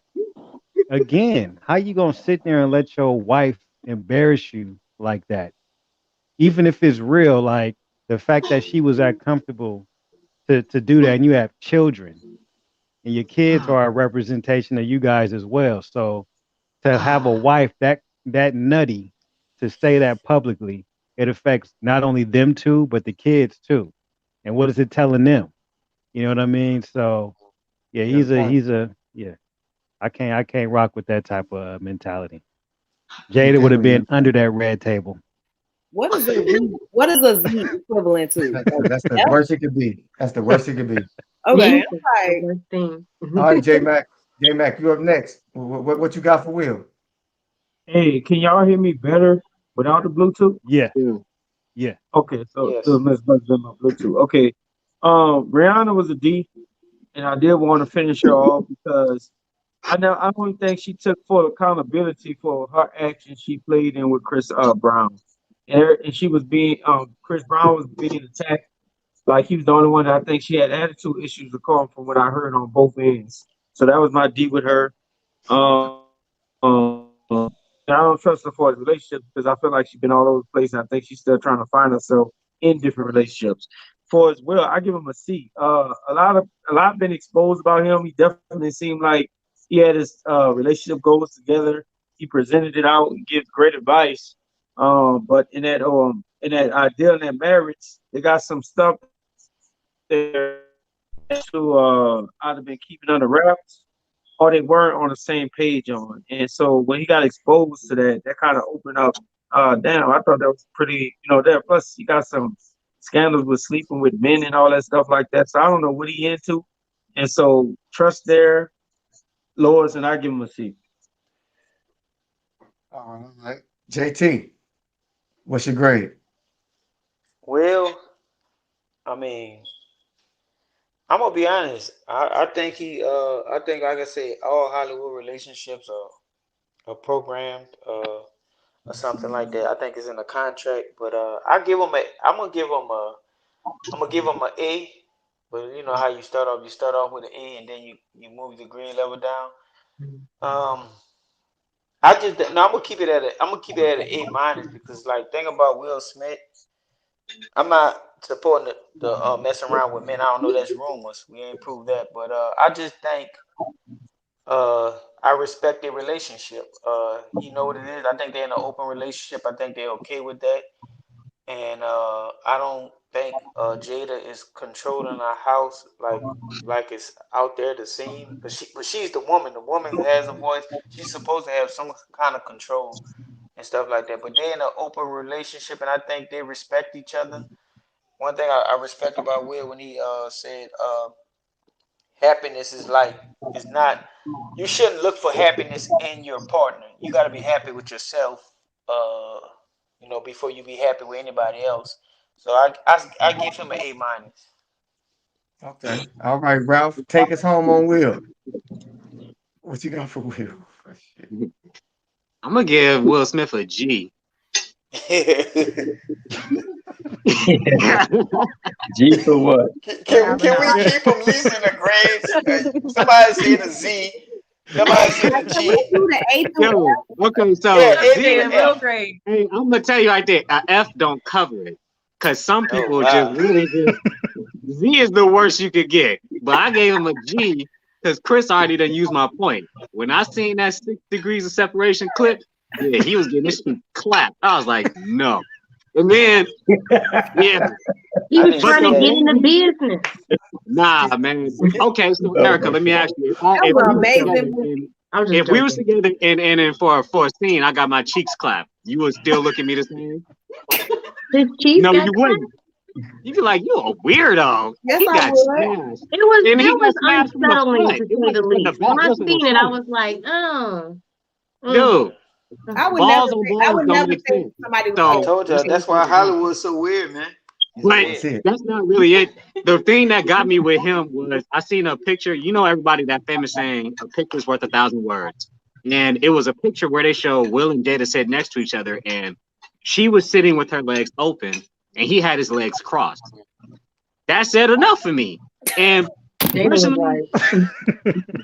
again, how you gonna sit there and let your wife embarrass you like that? Even if it's real, like the fact that she was that comfortable to do that, and you have children, and your kids are a representation of you guys as well. So to have a wife that nutty to say that publicly, it affects not only them two, but the kids too. And what is it telling them? You know what I mean? So yeah, he's a I can't rock with that type of mentality. Jada would have been under that red table. What is a Z equivalent to? That's the worst it could be. That's the worst it could be. Okay. All right, J Mac. J Mac, you up next. What you got for Will? Hey, can y'all hear me better without the Bluetooth? Yeah. Yeah. Okay, so Yes. let's buzz in my Bluetooth. Okay. Rihanna was a D, and I did want to finish her off because I don't think she took full accountability for her actions she played in with Chris Brown. And she was being Chris Brown was being attacked like he was the only one that I think she had attitude issues according from what I heard on both ends. So that was my D with her. I don't trust her for a relationship because I feel like she's been all over the place, and I think she's still trying to find herself in different relationships. For as well, I give him a C. A lot been exposed about him. He definitely seemed like he had his relationship goals together. He presented it out and gives great advice. But in that ideal in that marriage, they got some stuff there to either been keeping under wraps or they weren't on the same page on. And so when he got exposed to that kind of opened up. Damn, I thought that was pretty, there. Plus, he got some scandals with sleeping with men and all that stuff like that. So I don't know what he into. And so trust there, Lords, and I give him a C. All right. JT, what's your grade? Well, I mean, I'm gonna be honest. I think I think like I say, all Hollywood relationships are programmed or something like that. I think it's in the contract, but I'm gonna give him a A. But you know how you start off with an A and then you move the grade level down. I'm gonna keep it at an A minus because like thing about Will Smith, I'm not supporting the messing around with men. I don't know, that's rumors. We ain't proved that, but I just think I respect their relationship. You know what it is. I think they're in an open relationship. I think they're okay with that. And I don't think Jada is controlling our house like it's out there to seem. But she's the woman. The woman has a voice. She's supposed to have some kind of control and stuff like that. But they're in an open relationship, and I think they respect each other. One thing I respect about Will when he said happiness is not. You shouldn't look for happiness in your partner. You got to be happy with yourself. Before you be happy with anybody else. So I give him an A minus. Okay. All right, Ralph, take us home on Will. What you got for Will? I'm gonna give Will Smith a G. G for what? Can we keep him least in the grades? Somebody said a Z. Somebody said a G. Yo, okay, so Yeah, Z it's and real F. great. Hey, I'm gonna tell you right there, a F don't cover it, cause some people just really just Z is the worst you could get. But I gave him a G because Chris already done used my point. When I seen that 6 degrees of separation clip, yeah, he was getting this shit clapped. I was like, no. And then, yeah. He was trying to get in the business. Nah, man. Okay, so Erica, let me ask you. If we was together and for a scene, I got my cheeks clapped, you would still look at me the same? His cheeks No, got you wouldn't. You'd be like, you a weirdo. Yes, He I got would. smashed. It And he got was smashed from the unsettling front. to It say the wasn't from the least. back. When I It was from the seen it, I front. was like, oh. Dude, I would balls never on think, I balls would don't never make think sense. somebody would So I told you that's why Hollywood's so weird, man. but that's not really it. The thing that got me with him was I seen a picture. You know, everybody that famous saying a picture's worth 1,000 words. And it was a picture where they show Will and Jada sitting next to each other, and she was sitting with her legs open, and he had his legs crossed. That said enough for me. And personally,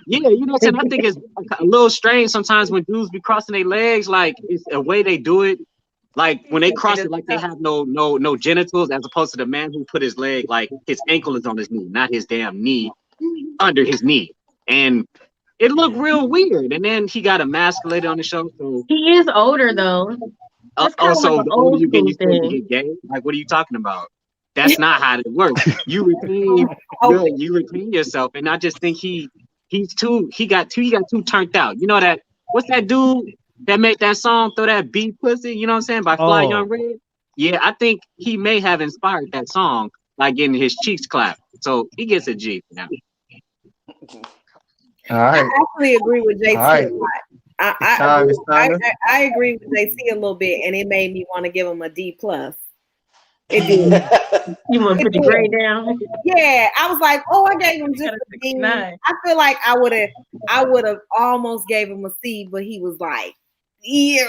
yeah, you know what I'm saying? I think it's a little strange sometimes when dudes be crossing their legs, like it's a way they do it. Like when they cross it, like they have no genitals, as opposed to the man who put his leg, like his ankle is on his knee, not his damn knee under his knee. And it looked real weird. And then he got emasculated on the show. So He is older though. That's kind of also, like an the older old you get, school you supposed to thing. get gay. Like, what are you talking about? That's not how it works. You retain yourself, and I just think he got too turned out. You know that what's that dude that made that song Throw That Beat Pussy? You know what I'm saying, by Fly Oh. Young Red? Yeah, I think he may have inspired that song by getting his cheeks clapped. So he gets a G now. All right. I actually agree with JT All right. a lot. I agree with JT a little bit, and it made me want to give him a D plus. It did. You want to put the grade down? Yeah, I was like, oh, I gave him just a D. I feel like I would have almost gave him a C, but he was like, yeah.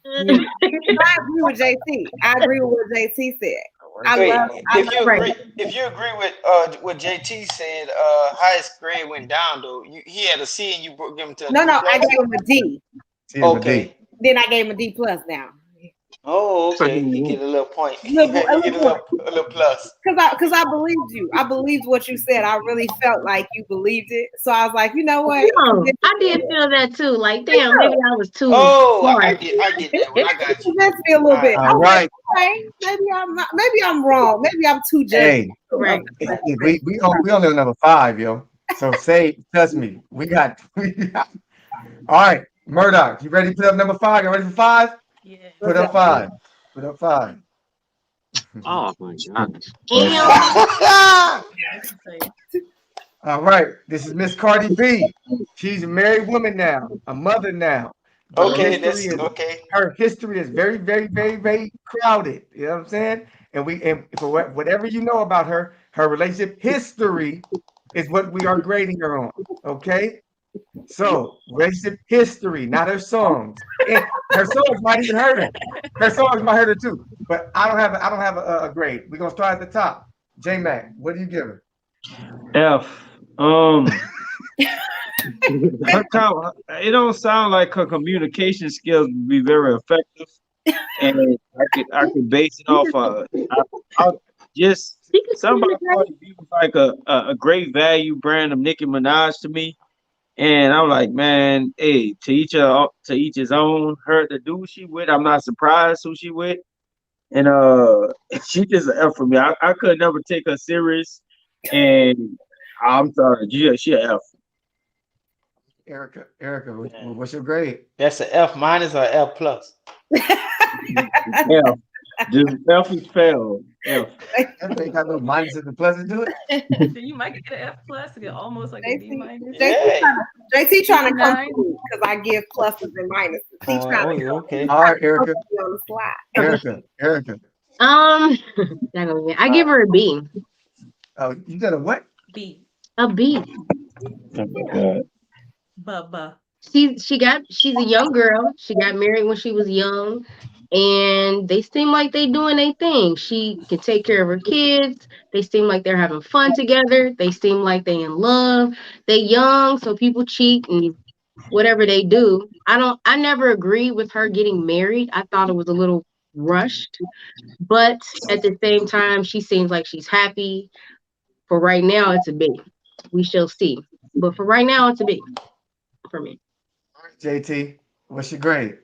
I agree with JT. I agree with what JT said. If you agree with what JT said, highest grade went down though. He had a C and you give him to No, I gave him a D. Okay. Then I gave him a D plus now. Oh, okay. He get a little point. He get a little plus. Because I believed you. I believed what you said. I really felt like you believed it. So I was like, you know what? No, I did feel that too. Like, damn, maybe I was too. I get that one. I got you. That's me a little bit. All right. Okay, maybe I'm not. Maybe I'm wrong. Maybe I'm too judgy. Hey, we only on number 5, yo. So trust me, we got. All right, Murdoch, you ready to put up number 5? You ready for 5? Yeah. Put up 5. Put up 5. Oh my gosh. All right, this is Miss Cardi B. She's a married woman now, a mother now. But her history is very, very, very, very crowded. You know what I'm saying? And for whatever you know about her relationship history is what we are grading her on. Okay. So relationship history, not her songs. And her songs might even hurt her. Her songs might hurt her too. But I don't have a grade. We're gonna start at the top. J Mac, what do you give her? F. It don't sound like her communication skills would be very effective, and I could base it off just somebody was like a great value brand of Nicki Minaj to me, And I'm like, man, hey, to each his own. Her the dude she with, I'm not surprised who she with. And she just an F for me. I could never take her serious. And I'm sorry, she an F. Erica, what's your grade? That's an F minus or F plus? F. Just F is fail. F. F ain't got no minuses and pluses to it. So you might get an F plus to get almost like a D minus. JT trying to come through because I give pluses and minuses. He's trying to okay. All right, Erica. on the slide. Erica. I give her a B. Oh, you got a what? B. A B. Oh my God. She's a young girl. She got married when she was young, and they seem like they doing their thing. She can take care of her kids. They seem like they're having fun together. They seem like they in love. They young, so people cheat and whatever they do. I never agreed with her getting married. I thought it was a little rushed, but at the same time, she seems like she's happy. For right now, it's a B. We shall see. But for right now, it's a B for me. JT, what's your grade?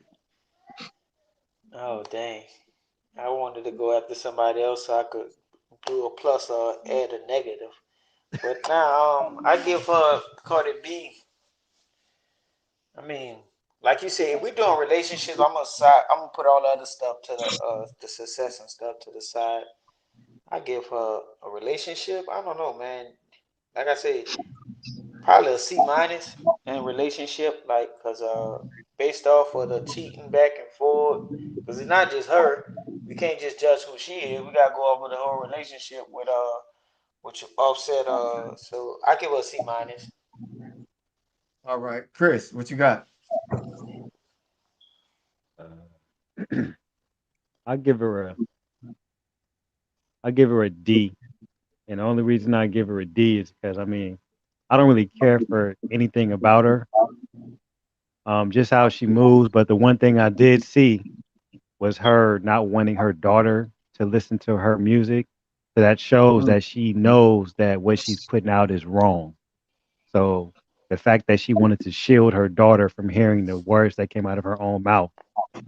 Oh dang! I wanted to go after somebody else so I could do a plus or add a negative. But now I give her Cardi B. I mean, like you said, if we're doing relationships, I'm gonna put all the other stuff to the success and stuff to the side. I give her a relationship. I don't know, man. Like I said, probably a C minus in relationship, like because based off of the cheating back and forth, because it's not just her. We can't just judge who she is. We gotta go off of the whole relationship with Offset. So I give her a C minus. All right, Chris, what you got? I give her a D, and the only reason I give her a D is because I don't really care for anything about her, just how she moves. But the one thing I did see was her not wanting her daughter to listen to her music. So that shows that she knows that what she's putting out is wrong. So the fact that she wanted to shield her daughter from hearing the words that came out of her own mouth,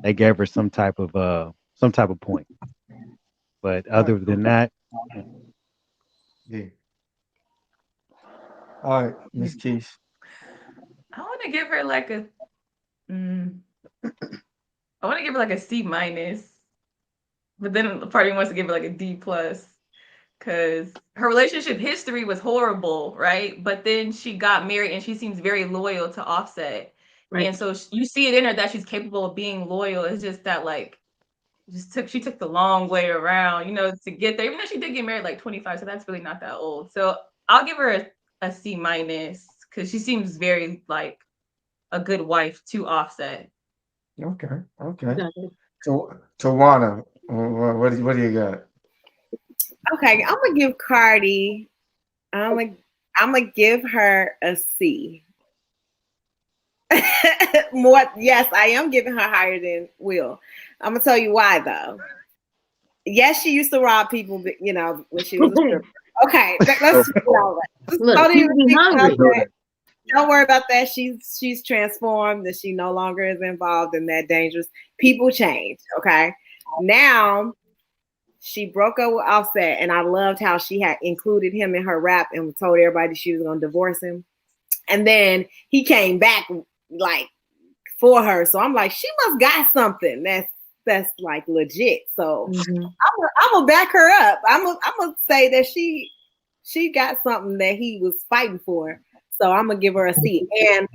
they gave her some type of point. But other than that, yeah. All right, Miss Keish. I want to give her like a C minus, but then the party wants to give her like a D plus because her relationship history was horrible, right? But then she got married and she seems very loyal to Offset, right? And so you see it in her that she's capable of being loyal. It's just that she took the long way around, to get there. Even though she did get married like 25, so that's really not that old. So I'll give her a C minus because she seems very like a good wife to Offset. Okay. So Tawana, what do you got? Okay, I'm gonna give Cardi. I'm gonna give her a C. More, yes, I am giving her higher than Will. I'm gonna tell you why though. Yes, she used to rob people, when she was a stripper. Okay, let's don't worry about that. She's transformed, that she no longer is involved in that dangerous. People change. Okay, now she broke up with Offset, and I loved how she had included him in her rap and told everybody she was gonna divorce him. And then he came back like for her. So I'm like, she must got something that's like legit. So I'm gonna back her up. I'm gonna say that she got something that he was fighting for. So I'm gonna give her a C. And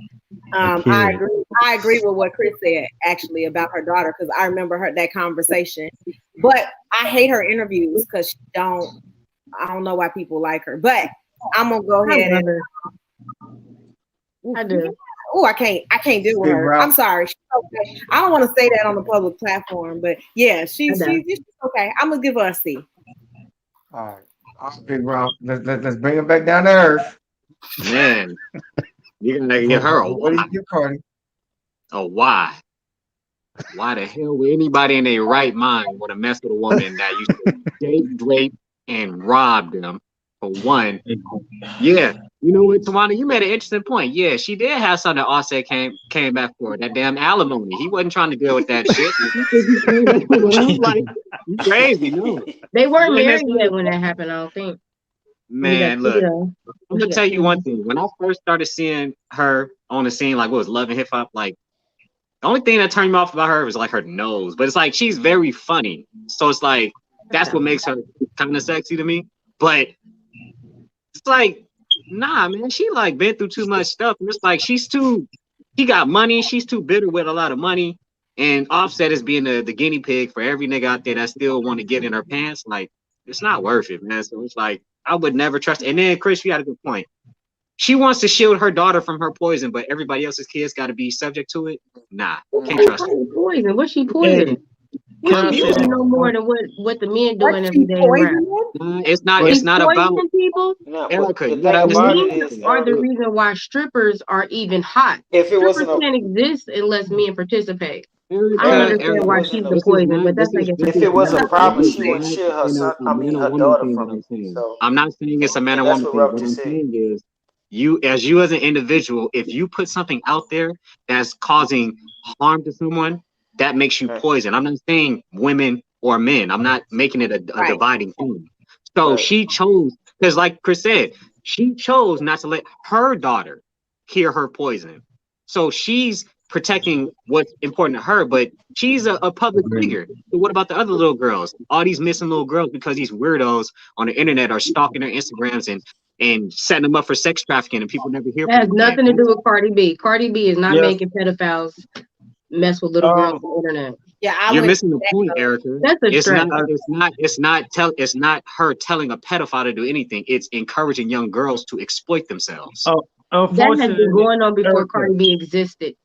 I agree with what Chris said actually about her daughter, because I remember that conversation. But I hate her interviews because I don't know why people like her. But I'm gonna go ahead and I do. Oh, I can't deal with her. I'm sorry. She's okay. I don't want to say that on the public platform, but yeah, she's okay. I'm gonna give her a C. All right, Big Round. Let's bring her back down to earth. Man, you're gonna give her a what do you give Cardi? A why? Why the hell would anybody in their right mind want to mess with a woman that used to date, rape, and rob them? For one, yeah, You know what, Tawana, you made an interesting point. Yeah, she did have something that Offset came back for, that damn alimony. He wasn't trying to deal with that shit. I'm like, you crazy, no. They weren't You in married that- yet when that happened, I don't think. Man, We got- look, I'm gonna tell you one thing. When I first started seeing her on the scene, like what was Love and Hip Hop, like the only thing that turned me off about her was like her nose. But it's like she's very funny, so it's like that's what makes her kind of sexy to me. But it's like, nah, man, she like been through too much stuff, and it's like she got money, she's too bitter with a lot of money, and Offset is being the guinea pig for every nigga out there that still want to get in her pants. Like, it's not worth it, man. So it's like I would never trust. And then Chris, you had a good point. She wants to shield her daughter from her poison, but everybody else's kids got to be subject to it. Nah, can't trust her. Poison. What's she poisoning? You should know more than what the men doing every day around. It's not about Poisoning people. Erica. You The gotta understand. men are the reason why strippers are even hot. If it Strippers wasn't can't exist unless men participate. I don't Erica, understand why she's the poison, but that's like If it was a problem, she wouldn't shield her son. I mean, her daughter from it. So I'm not saying it's a man or that's woman what thing. Rob What I'm just said. saying is you as an individual, if you put something out there that's causing harm to someone, that makes you poison. I'm not saying women or men. I'm not making it a dividing thing. So she chose, because like Chris said, she chose not to let her daughter hear her poison. So she's protecting what's important to her, but she's a public figure. So what about the other little girls? All these missing little girls because these weirdos on the internet are stalking their Instagrams and setting them up for sex trafficking, and people never hear That has from them. nothing to do with Cardi B. Cardi B is not Yeah. making pedophiles mess with little girls on the internet. Yeah, You're missing the point, Erica. That's a It's stretch. it's not her telling a pedophile to do anything. It's encouraging young girls to exploit themselves. That has been going on before Cardi B existed.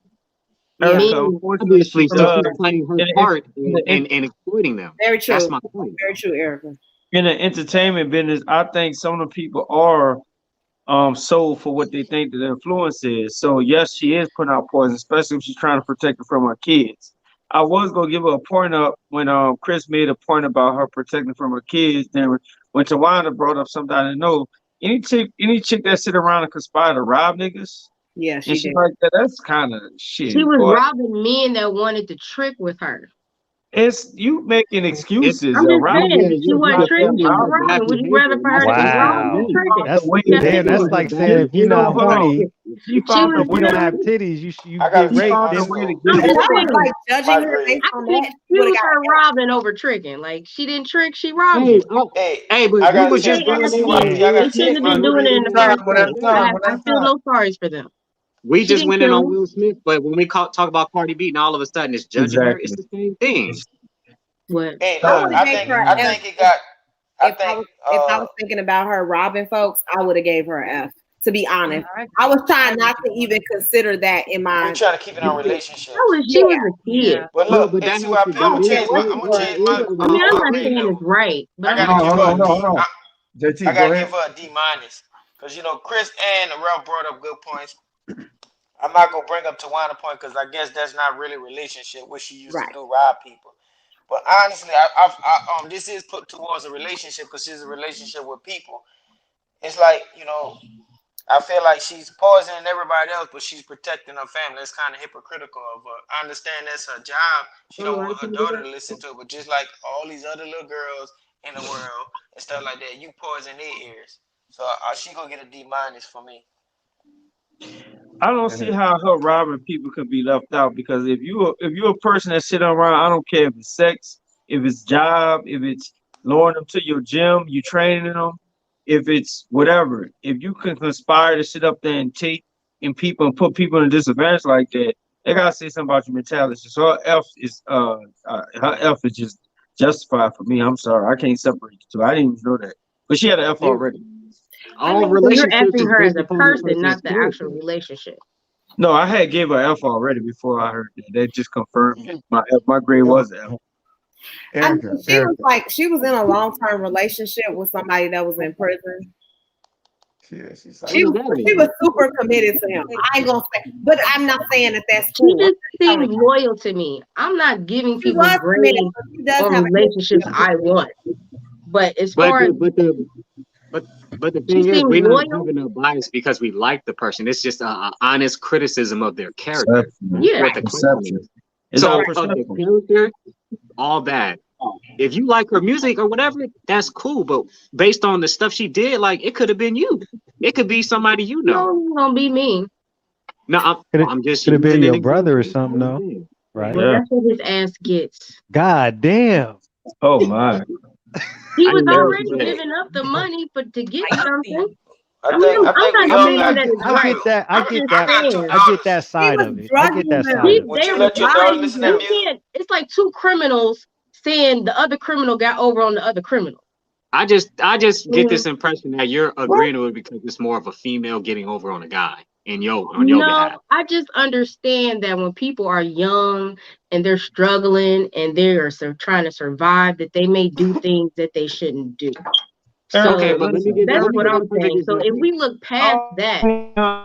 Obviously, so she's playing her in- part in- and exploiting them. Very true. That's my point. Very true, Erica. In the entertainment business, I think some of the people are sold for what they think that the influence is. So yes, she is putting out poison, especially if she's trying to protect her from her kids. I was gonna give her a point up when Chris made a point about her protecting from her kids. Then when Tawana brought up something I didn't know, any chick that sit around and conspire to rob niggas, Yeah, and she she did. like that, that's kind of shit. She was boy. robbing men that wanted to trick with her. It's you making excuses. I'm just around saying, it. she wasn't tricking, she was robbing. Would you rather for her to be robbed Wow. than tricking? That's like saying if you're not horny, She if found a you way don't to have titties, you I got get raped. found a Then way to I'm get just it. saying, Like judging her based I on can that, you would've excuse got her robbing over tricking. Like she didn't trick, she robbed Hey, you. Hey, but I you got was check. just Let me going see in what there. y'all They got shouldn't check. have been doing it in the first place. I feel no sorry for them. We She just didn't went in kill on him. Will Smith, but when we talk about Cardi B, now all of a sudden it's judging her. It's the same thing. What? Hey, I look, would have gave her I an F. think it got. I If I think was thinking about her robbing folks, I would have gave her an F. To be honest, I was trying not to even consider that in my. we're trying to keep it on relationships. She was a kid. But No, look, but hey, that see what has I to pick. that is I'm gonna change my. I mean, I'm not saying it's right, but I gotta I'm give Hold on, her. hold on. JT, I go gotta ahead. give her a D minus because Chris and Ralph brought up good points. I'm not gonna bring up Tawana point because I guess that's not really a relationship what she used to do, rob people. But honestly, this is put towards a relationship because she's a relationship with people. It's like I feel like she's poisoning everybody else, but she's protecting her family. It's kind of hypocritical of her. I understand that's her job. She don't want her daughter to listen to it, but just like all these other little girls in the world and stuff like that, you poison their ears. So she gonna get a D minus for me. I don't see how her robbing people could be left out because if you're a person that sit around, I don't care if it's sex, if it's job, if it's luring them to your gym, you training them, if it's whatever. If you can conspire to sit up there and take in people and put people in a disadvantage like that, they gotta say something about your mentality. So her F is just justified for me. I'm sorry, I can't separate the two. I didn't even know that, but she had an F already. All you're relationships asking is her as based a upon the person, person's not the character. actual relationship. No, I had gave her F already before I heard that. That just confirmed it. My grade was F. I mean, she was in a long-term relationship with somebody that was in prison. She was super committed to him. I ain't gonna say, but I'm not saying that that's She cool. just seems loyal to me. I'm not giving She people was committed, grades but she does on have a relationships I want. But as far as But the She thing is, seemed we're not loyal. having a bias because we like the person. It's just a honest criticism of their character. Perception. Yeah. What the question Perception. is. It's So all of the perception. character, all that. If you like her music or whatever, that's cool. But based on the stuff she did, like it could have been you. It could be somebody you know. No, you gonna be me. No, I'm just Could have been using an your brother or example. something, though. Right? Well, Yeah. that's what his ass gets. God damn. Oh my. He I was never already said it. giving up the money to get something. I I'm think not we saying all that got. it's I right. get that. I I'm get just that. saying. I get that side of it. I get that side of it. Would They you were let your daughter lying. listen to You music? can't. It's like two criminals saying the other criminal got over on the other criminal. I just get Mhm. this impression that you're agreeing with it because it's more of a female getting over on a guy on your behalf. No, I just understand that when people are young and they're struggling and they're trying to survive, that they may do things that they shouldn't do. So Okay, but let me get that's what a I'm perfect saying. So if example. we look past that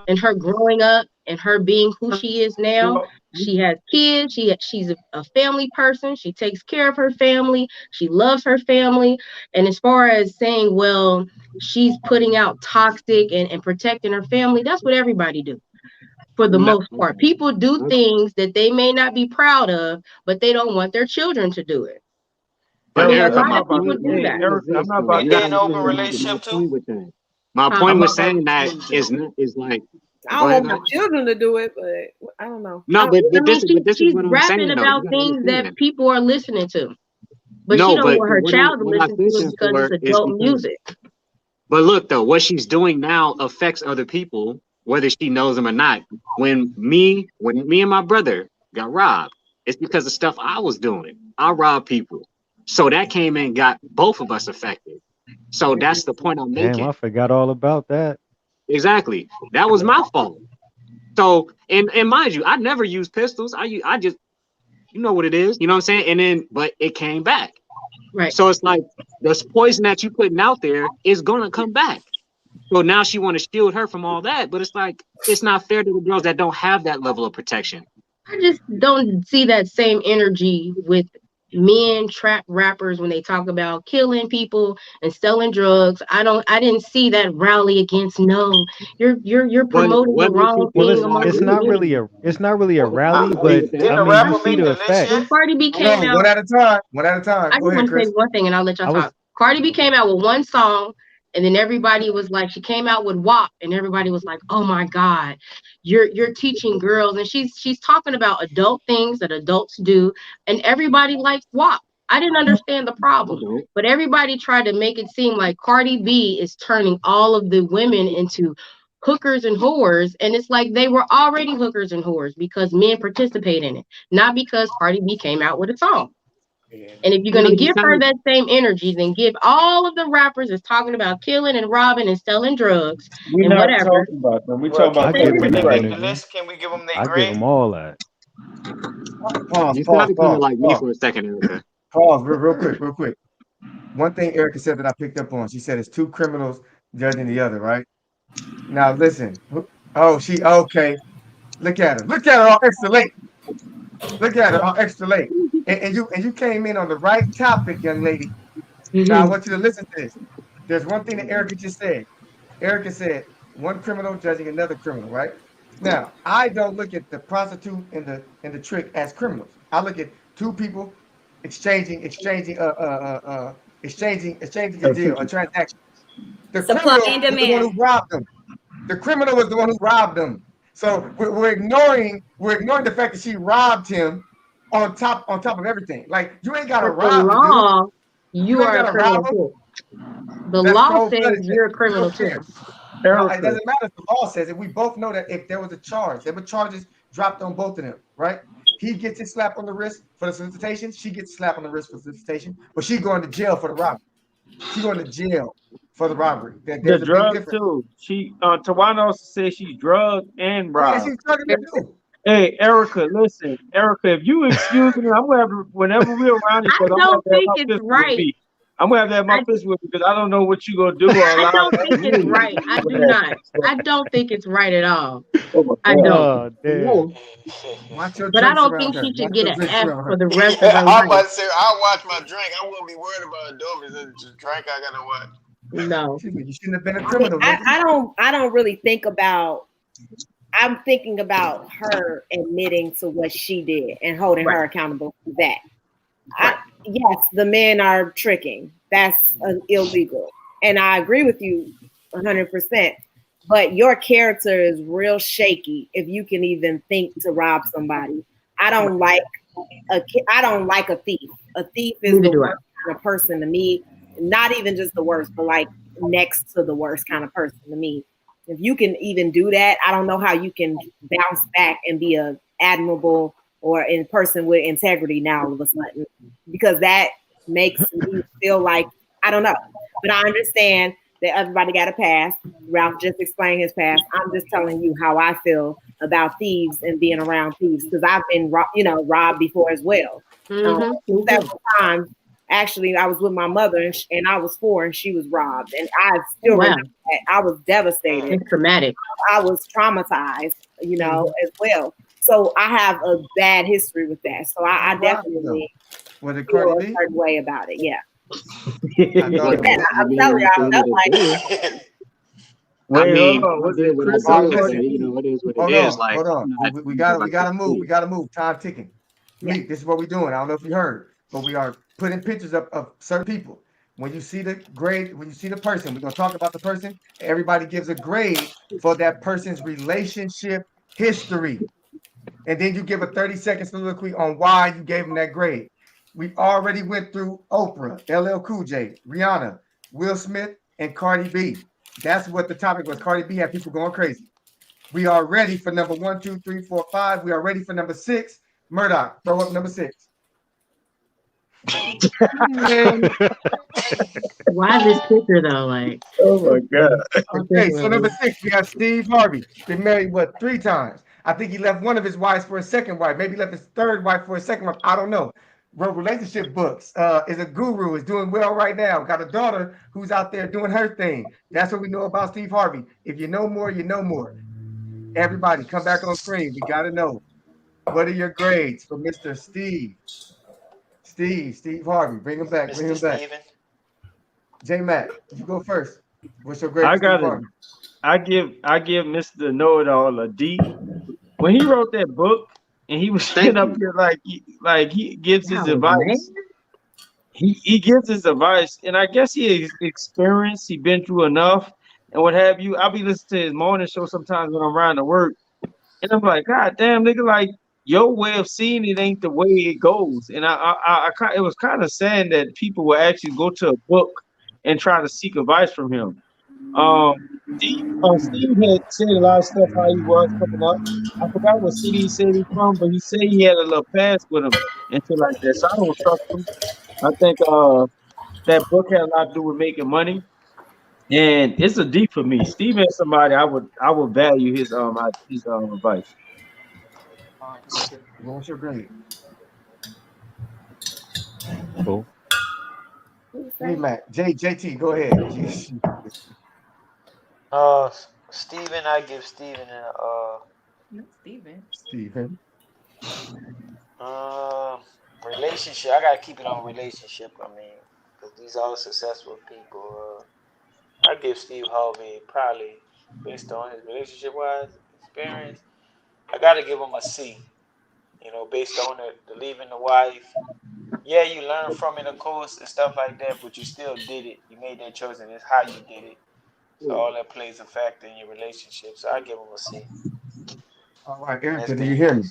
and her growing up and her being who she is now, she has kids. She's a family person. She takes care of her family. She loves her family. And as far as saying, well, she's putting out toxic and protecting her family, that's what everybody do. For the No, most part, people do things that they may not be proud of, but they don't want their children to do it. But And a Erica, lot my of people point, do that. Erica, I'm not though. about Ain't You they gotta in an open understand my relationship too? point with that. My Huh? point I'm was not saying that is like. I Go don't ahead, want my guys. children to do it, but I don't know. No, but I mean, this is she's what I'm rapping saying though. You about gotta things that understand. people are listening to, but she No, don't but want her child to what I'm listen to it fishing because for it's is adult because. music. But look though, what she's doing now affects other people, whether she knows them or not. When me and my brother got robbed, it's because of stuff I was doing. I robbed people. So that came and got both of us affected. So that's the point I'm Damn, making. I forgot all about that. Exactly. That was my fault. So and mind you, I never used pistols. I just you know what it is, you know what I'm saying? And then but it came back. Right. So it's like this poison that you putting out there is gonna come back. So now she want to shield her from all that, but it's like it's not fair to the girls that don't have that level of protection. I just don't see that same energy with men trap rappers when they talk about killing people and selling drugs. I didn't see that rally against you're But promoting the what makes you wrong Well, think thing that I among it's the agree with not that? community. really a I rally, agree but with that. Didn't I the mean, you rapper see make the the list effect. yet? When Cardi B Hold came on, one out, at a time. One at a time. I Go just ahead, want to say Chris. one thing and I'll let y'all I was talk. Cardi B came out with one song and then everybody was like, she came out with WAP and everybody was like, oh my God, you're teaching girls. And she's talking about adult things that adults do. And everybody likes WAP. I didn't understand the I problem, don't. but everybody tried to make it seem like Cardi B is turning all of the women into hookers and whores. And it's like they were already hookers and whores because men participate in it, not because Cardi B came out with a song. And if you're You know, going to you give kind her of that same energy, then give all of the rappers that's talking about killing and robbing and selling drugs We're and not whatever. talking about them. We Well, talking I about Say give the them can this. they that make the energy. list? Can we give them their I give grade? them all that. Pause, you pause, sounded kind pause, of like me pause, for a second, Erica. pause, real quick. One thing Erica said that I picked up on, she said it's two criminals judging the other, right? Now listen. Oh, okay. Look at her. Look at her all extra late. Look at her all extra late. And you came in on the right topic, young lady. Now I want you to listen to this. There's one thing that Erica just said. Erica said one criminal judging another criminal, right? Now I don't look at the prostitute and the trick as criminals. I look at two people exchanging a deal, a transaction. The Supply criminal and was the one who demand. robbed them. The criminal was the one who robbed them. So we're ignoring the fact that she robbed him on top of everything. Like you ain't gotta But the rob the dude. law, you You ain't are a gotta rob criminal him. too. The That's law cold says blooded. you're a You criminal don't care. too. No, it Erica. doesn't matter if the law says it. We both know that if there was a charge, there were charges dropped on both of them, right? He gets his slap on the wrist for the solicitation. She gets a slap on the wrist for solicitation, but she going to jail for the robbery. She going to jail for the robbery. The There's a big drug difference. too. She Tawana also says she's drugged and Oh, yeah, robbed. she's drugging them too. Hey, Erica, listen, Erica, if you excuse me, I'm gonna have to, whenever we're around each I other, I'm gonna have don't to have think my it's pistol with right. me. I'm gonna have to have my I pistol with me because I don't know what you gonna do or I allow. don't think it's right. I do not. I don't think it's right at all. Oh my I God. don't. Oh, damn. Watch your But I drinks don't around think her. she should Watch get your an drinks F around for her. the rest of her I'm about life. to say I'll watch my drink. I won't be worried about a dope. It's just a drink I gotta watch. No. You shouldn't have been a I mean, criminal. I don't really think about. I'm thinking about her admitting to what she did and holding her accountable for that. Yes, the men are tricking. That's illegal, and I agree with you 100%. But your character is real shaky if you can even think to rob somebody. I don't like a thief. A thief is the worst kind of person to me. Not even just the worst, but like next to the worst kind of person to me. If you can even do that, I don't know how you can bounce back and be a admirable or in person with integrity now all of a sudden, because that makes me feel like, I don't know. But I understand that everybody got a past. Ralph just explained his past. I'm just telling you how I feel about thieves and being around thieves, because I've been robbed before as well. Several times. Actually, I was with my mother and I was 4 and she was robbed. And I still remember that. I was devastated. It's traumatic. I was traumatized, as well. So I have a bad history with that. So I definitely feel a certain way about it. Yeah. I'm telling you, I felt like I mean, hold on. We gotta move. We gotta move. Time ticking. Meek, this is what we're doing. I don't know if you heard, but we are putting pictures up of certain people. When you see the grade, when you see the person, we're gonna talk about the person. Everybody gives a grade for that person's relationship history. And then you give a 30-second soliloquy on why you gave them that grade. We already went through Oprah, LL Cool J, Rihanna, Will Smith, and Cardi B. That's what the topic was. Cardi B had people going crazy. We are ready for number 1, 2, 3, 4, 5. We are ready for number 6. Murdoch, throw up number 6. Why this picture though? Like, oh my God. Okay, so number 6, we have Steve Harvey. Been married 3 times. I think he left one of his wives for a second wife. Maybe left his third wife for a second wife. I don't know. Wrote relationship books. Is a guru. Is doing well right now. Got a daughter who's out there doing her thing. That's what we know about Steve Harvey. If you know more, you know more. Everybody, come back on screen. We gotta know. What are your grades for Mr. Steve? Steve Harvey. Bring him back. Bring him back. J Mac, you go first. What's your grade? I give Mr. Know-It-All a D. When he wrote that book and he was sitting up here like he gives his advice. He gives his advice, and I guess he experienced, he been through enough and what have you. I'll be listening to his morning show sometimes when I'm riding to work, and I'm like, God damn, nigga, like your way of seeing it ain't the way it goes. And it was kind of sad that people would actually go to a book and try to seek advice from him. Steve had said a lot of stuff how he was coming up. I forgot what city he said he's from, but he said he had a little past with him and shit like that. So I don't trust him. I think that book had a lot to do with making money, and it's a D for me. Steve is somebody I would value his advice. What's your grade? Cool. Hey Matt, JT, go ahead. Steven, I give Steven Steven. Relationship. I gotta keep it on relationship. I mean, because these are all successful people. I give Steve Harvey probably based on his relationship-wise experience. I gotta give him a C. Based on the leaving the wife. Yeah, you learn from it, of course, and stuff like that, but you still did it. You made that choice, and it's how you did it. So all that plays a factor in your relationship. So I give him a C. All right, Erica, do you hear me?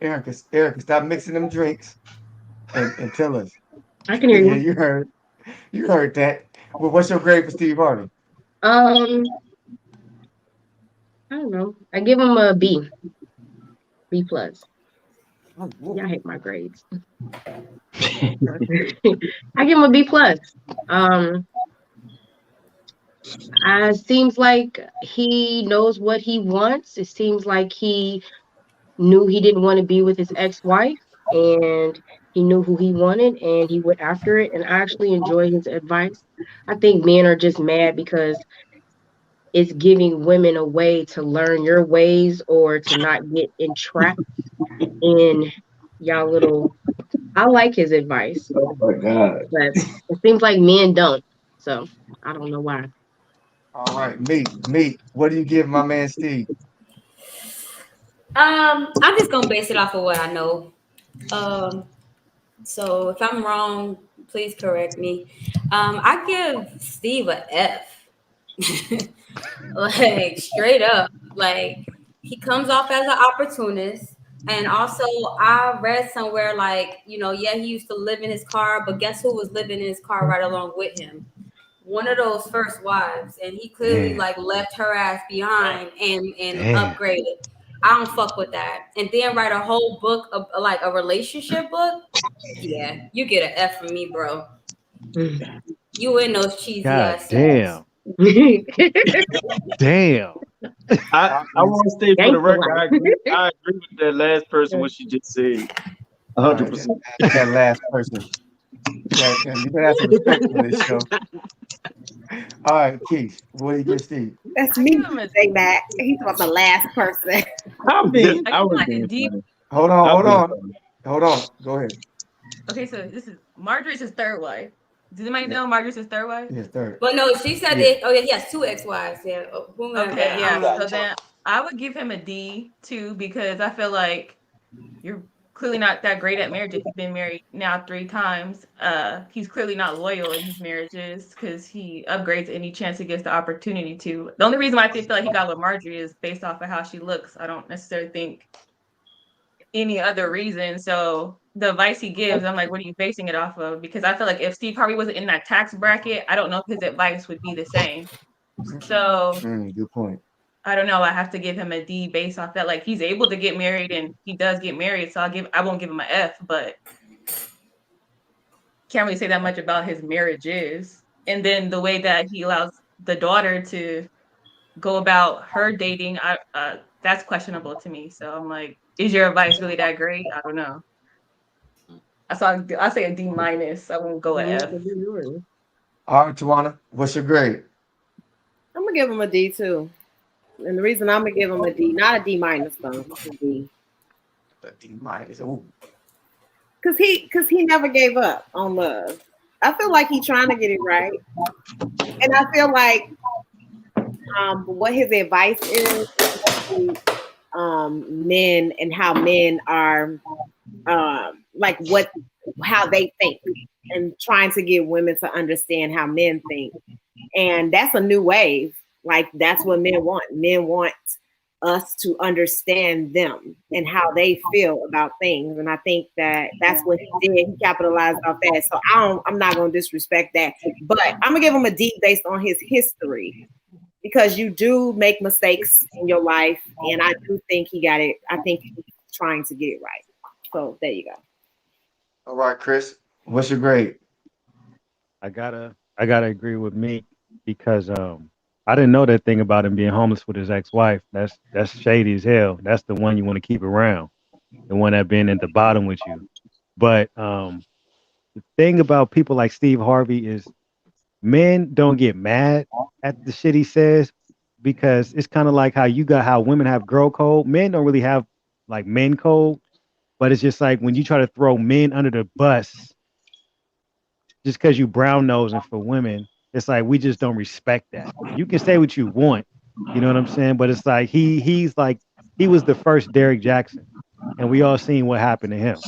Erica, stop mixing them drinks and tell us. I can hear you. Yeah, you heard that. Well, what's your grade for Steve Harvey? I don't know. I give him a B. B plus. Y'all hate my grades. I give him a B plus. Seems like he knows what he wants. It seems like he knew he didn't want to be with his ex-wife, and he knew who he wanted, and he went after it. And I actually enjoy his advice. I think men are just mad because it's giving women a way to learn your ways or to not get entrapped in y'all little. I like his advice. Oh my God. But it seems like men don't. So I don't know why. All right, me. What do you give my man Steve? I'm just gonna base it off of what I know. So if I'm wrong, please correct me. I give Steve a F. Like straight up. Like he comes off as an opportunist. And also I read somewhere like, yeah, he used to live in his car, but guess who was living in his car right along with him? One of those first wives. And he clearly like left her ass behind and upgraded. I don't fuck with that. And then write a whole book of like a relationship book. Yeah, you get an F from me, bro. You in those cheesy God ass damn. Damn. I want to stay for the record. I agree with that last person what she just said. 100%. That last person. You better have some respect for this show. All right, Keith, what do you give Steve? That's me saying that. He's about the last person. I mean, I was like deep. Hold on. Go ahead. Okay, so this is Marjorie's his third wife. Does anybody know Marjorie's his third wife? Yes, third. But no, she said that. Oh yeah, he has 2 ex-wives. Yeah. Okay, yeah. So then I would give him a D too because I feel like you're clearly not that great at marriage if you've been married now 3 times. He's clearly not loyal in his marriages because he upgrades any chance he gets the opportunity to. The only reason why I feel like he got with Marjorie is based off of how she looks. I don't necessarily think any other reason. So the advice he gives, I'm like, what are you basing it off of? Because I feel like if Steve Harvey wasn't in that tax bracket, I don't know if his advice would be the same. So good point. I don't know. I have to give him a D based off that. Like he's able to get married and he does get married. So I won't give him an F, but can't really say that much about his marriages. And then the way that he allows the daughter to go about her dating, that's questionable to me. So I'm like, is your advice really that great? I don't know. I say a D minus. I won't go an F. All right, Tawana, what's your grade? I'm gonna give him a D too. And the reason I'm gonna give him a D, not a D minus though, it's a D. A D minus. Ooh. Cause he never gave up on love. I feel like he's trying to get it right. And I feel like what his advice is to men and how men are like how they think and trying to get women to understand how men think. And that's a new wave. Like that's what men want. Men want us to understand them and how they feel about things. And I think that that's what he did. He capitalized off that. So I'm not going to disrespect that, but I'm gonna give him a D based on his history because you do make mistakes in your life. And I do think he got it. I think he's trying to get it right. So there you go. All right, Chris, what's your grade? I gotta agree with me because I didn't know that thing about him being homeless with his ex-wife. That's shady as hell. That's the one you want to keep around, the one that been at the bottom with you. But the thing about people like Steve Harvey is men don't get mad at the shit he says because it's kind of like how women have girl code. Men don't really have like men code, but it's just like when you try to throw men under the bus just because you brown nosing for women. It's like we just don't respect that. You can say what you want, you know what I'm saying? But it's like he was the first Derrick Jackson, and we all seen what happened to him.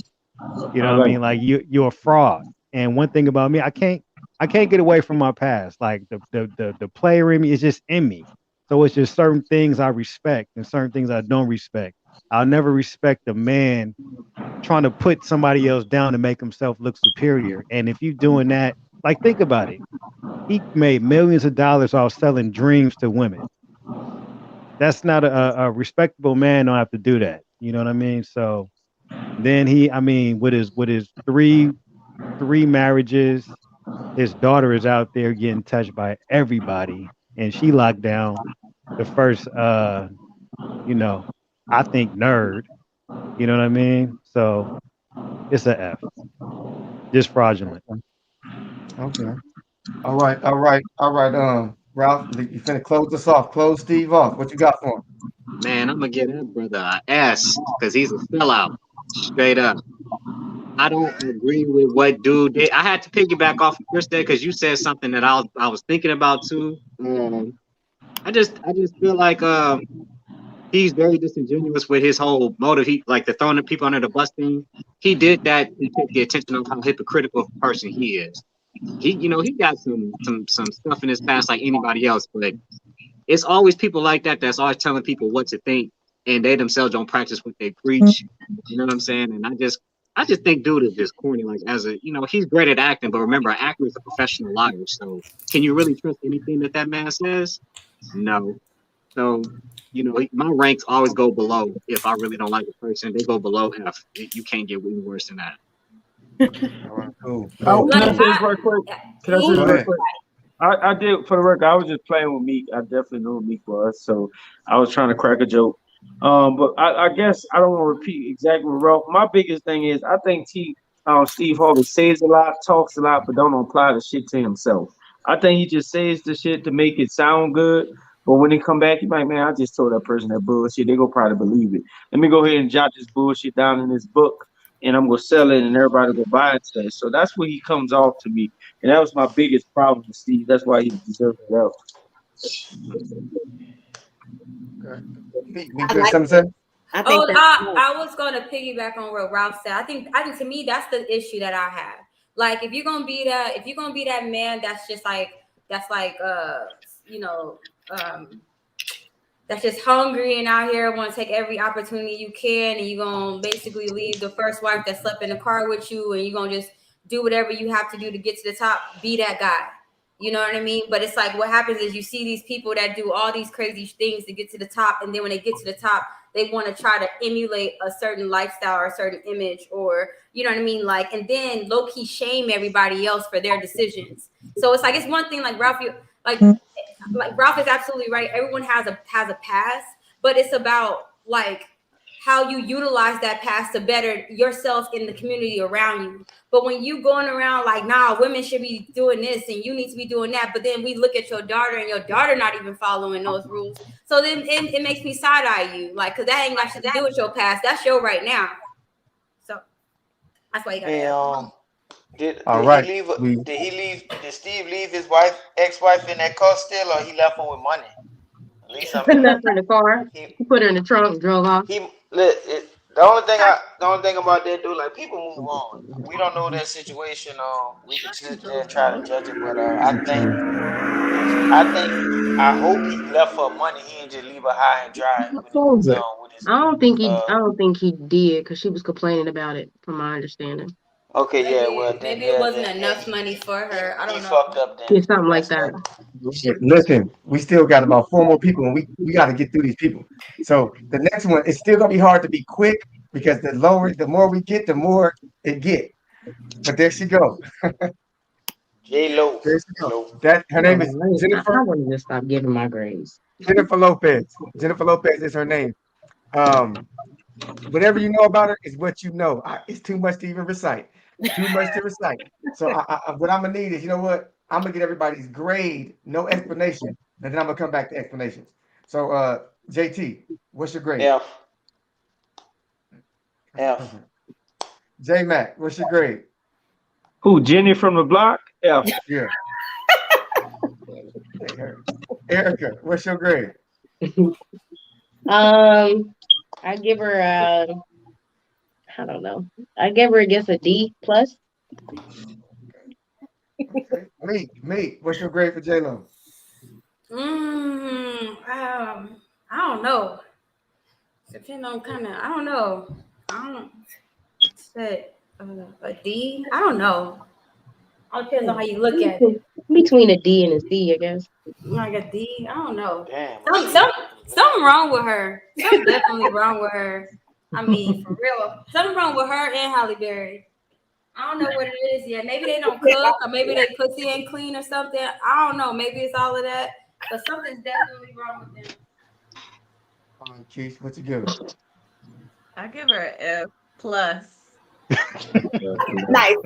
You know what I mean? Like you're a fraud. And one thing about me, I can't get away from my past. Like the player in me is just in me. So it's just certain things I respect and certain things I don't respect. I'll never respect a man trying to put somebody else down to make himself look superior. And if you're doing that, like think about it. He made millions of dollars off selling dreams to women. That's not a respectable man. Don't have to do that. You know what I mean? So then with his three marriages, his daughter is out there getting touched by everybody, and she locked down the first, I think nerd. You know what I mean? So it's an F. Just fraudulent. Okay. All right. Ralph, you finna close us off. Close Steve off. What you got for him? Man, I'm gonna give that brother an S because he's a sellout. Straight up. I don't agree with what dude did. I had to piggyback off of Chris there because you said something that I was thinking about too. I just feel like he's very disingenuous with his whole motive. He like the throwing the people under the bus thing. He did that to take the attention of how hypocritical of a person he is. He got some stuff in his past like anybody else, but it's always people like that that's always telling people what to think, and they themselves don't practice what they preach. You know what I'm saying? And I just think dude is just corny. Like he's great at acting, but remember, an actor is a professional liar. So can you really trust anything that man says? No. So my ranks always go below. If I really don't like a person, they go below F. You can't get any worse than that. All right, cool. Can I say this real quick? I did, for the record, I was just playing with Meek. I definitely know who Meek was, so I was trying to crack a joke. But I guess I don't want to repeat exactly what Ralph. My biggest thing is I think Steve Harvey says a lot, talks a lot, but don't apply the shit to himself. I think he just says the shit to make it sound good. But when they come back, he's like, man, I just told that person that bullshit. They go probably believe it. Let me go ahead and jot this bullshit down in this book, and I'm gonna sell it, and everybody go buy it today. So that's what he comes off to me, and that was my biggest problem with Steve. That's why he deserved it out. I was going to piggyback on what Ralph said. I think to me that's the issue that I have. Like if you're gonna be that man that's just hungry and out here want to take every opportunity you can, and you're gonna basically leave the first wife that slept in the car with you, and you're gonna just do whatever you have to do to get to the top. Be that guy. You know what I mean? But it's like what happens is you see these people that do all these crazy things to get to the top, and then when they get to the top, they want to try to emulate a certain lifestyle or a certain image, or you know what I mean? Like, and then low-key shame everybody else for their decisions. So it's like it's one thing like Ralph, like Ralph is absolutely right. Everyone has a past, but it's about like how you utilize that past to better yourself in the community around you. But when you going around like, nah, women should be doing this and you need to be doing that, but then we look at your daughter and your daughter not even following those rules. So then it makes me side eye you, like, cause that ain't got shit to do with your past. That's your right now. So that's why you got. Did Steve leave his ex-wife in that car still, or he left her with money? At least He left her in the car. He put her in the trunk and drove off. The only thing about that dude, like people move on. We don't know that situation. We can sit there and try to judge it, but I hope he left her money. He didn't just leave her high and dry. I don't think he did, because she was complaining about it, from my understanding. Okay, maybe it wasn't enough money for her. I don't know. Fucked up then. Yeah, something like that. Listen, we still got about 4 more people, and we got to get through these people. So the next one, it's still gonna be hard to be quick because the more we get, the more it get. But there she go. J-Lo. There she go. That her name is Jennifer. I wanted to stop giving my grades. Jennifer Lopez. Jennifer Lopez is her name. Whatever you know about her is what you know. It's too much to even recite. Too much to recite. So what I'm gonna need is, you know what? I'm gonna get everybody's grade, no explanation, and then I'm gonna come back to explanations. So JT, what's your grade? F. J Mac, what's your grade? Who? Jenny from the block? F. Yeah. Erica, what's your grade? I give her I don't know. I give her, I guess, a D plus. Okay. Me, what's your grade for J-Lo? I don't know. Depending on I don't know. I don't say a D. I don't know. All depends on how you look at it. Between a D and a C, I guess. Like a D. I don't know. Damn. Something wrong with her. Something definitely wrong with her. I mean, for real. Something wrong with her and Halle Berry. I don't know what it is yet. Maybe they don't cook, or maybe they pussy ain't clean or something. I don't know. Maybe it's all of that. But something's definitely wrong with them. All right, Keith, what you give her? I give her an F plus. Nice.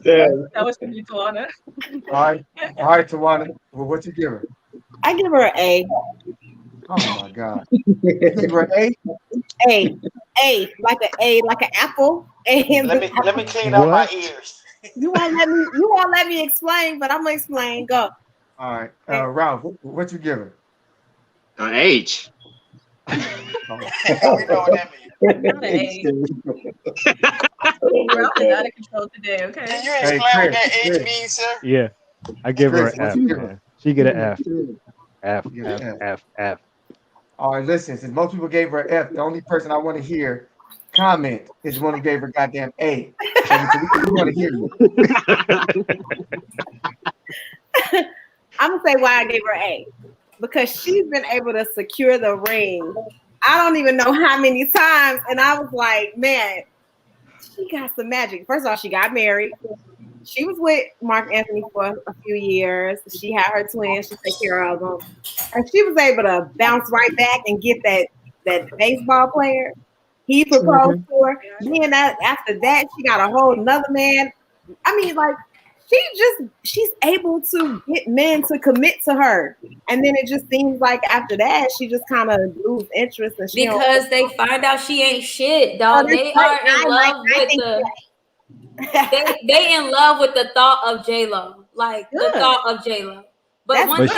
That was for you, Tawana. All right, Tawana. Well, what you give her? I give her an A. Oh my God. You give her an A? A. A, like an apple. And Let me clean out my What? ears. you won't let me explain, but I'm gonna explain. Go. All right, Ralph, what you give her? An H. We know what that means. Not an A. Ralph is out of control today. Okay. Can you Hey, explain what Chris, that H Chris. means, sir? Yeah, I give her Chris, an what F. you give her? Man. She get an F. F, You get an F, F, F. All right, listen, since most people gave her an F, the only person I want to hear comment is the one who gave her goddamn A. So we want to hear you. I'm gonna say why I gave her A, because she's been able to secure the ring. I don't even know how many times, and I was like, man, she got some magic. First of all, she got married. She was with Mark Anthony for a few years. She had her twins. She took care of them, and she was able to bounce right back and get that baseball player. He proposed to her. Then after that, she got a whole nother man. I mean, like, she's able to get men to commit to her. And then it just seems like after that, she just kind of lose interest. And she Because they find out she ain't shit, dog. They are in love with they in love with the thought of J-Lo. Like the thought of J-Lo. But But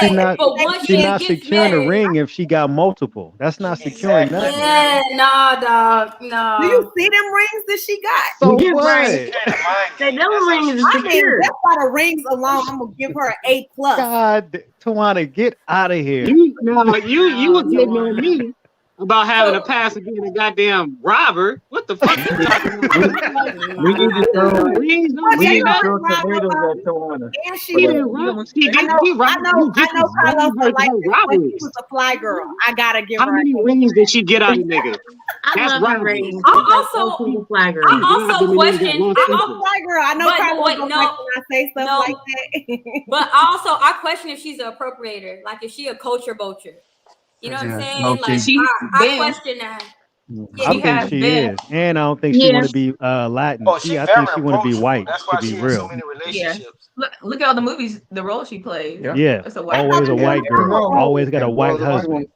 she not securing the ring if she got multiple. That's not securing nothing. Yeah, nah, dog. No. Do you see them rings that she got? So what? That ring is secure. That's why the rings alone, I'm gonna give her an A+. God, Tawana, get out of here. You were getting on me about having a pass and being a goddamn robber. What the fuck? You talking about? We need to throw Rings, tomatoes at Tawana. And she I know Carlos don't like this, but she was a fly girl. I gotta give How her many rings did she get out of nigga? I love her rings. I also fly girl. I also question. I'm a fly girl. I know But Carlos wait, don't no, like when I say stuff like that. But also, I question if she's an appropriator. Like, if she a culture vulture. You know what I'm saying? Like, I question that. I think she is, and I don't think she want to be Latin. I think she want to be white. To be real, Yeah. Look at all the movies, the role she plays. yeah. It's a white Always a person. white girl. Always got a white husband.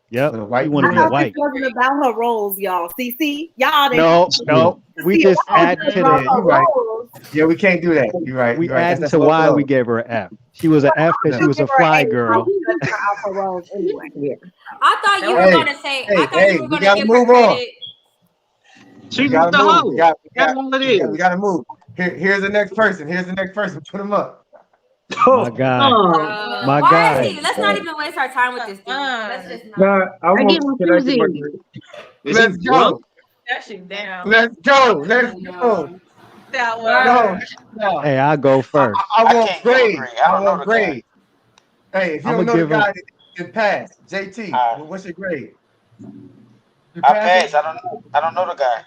Yep. You want to be I thought white. this wasn't about her roles, y'all. See, y'all didn't. No. We just add to about that. her You're right. roles. Yeah, we can't do that. You're right. We You're right. add That's to low why blow. we gave her an F. She was an F because she was a fly girl. Anyway. I thought you were Hey, gonna say. I thought you were we gonna gotta give her move on. credit. She We gotta the move. hoe. We got, That's all it is. we gotta move. Here's the next person. Put him up. My guy. My Why guy. is he? Let's not even waste our time with this dude. Let's just not. Nah, I give him want. Can I give my Susie. Let's go. That shit down. Let's go. Let's go. That one. No. Hey, I'll go first. I want can't give a grade. grade. I don't know want the grade. Hey, if you I'ma don't know the give him- guy, then pass. JT, what's your grade? You I pass passed. I don't know the guy.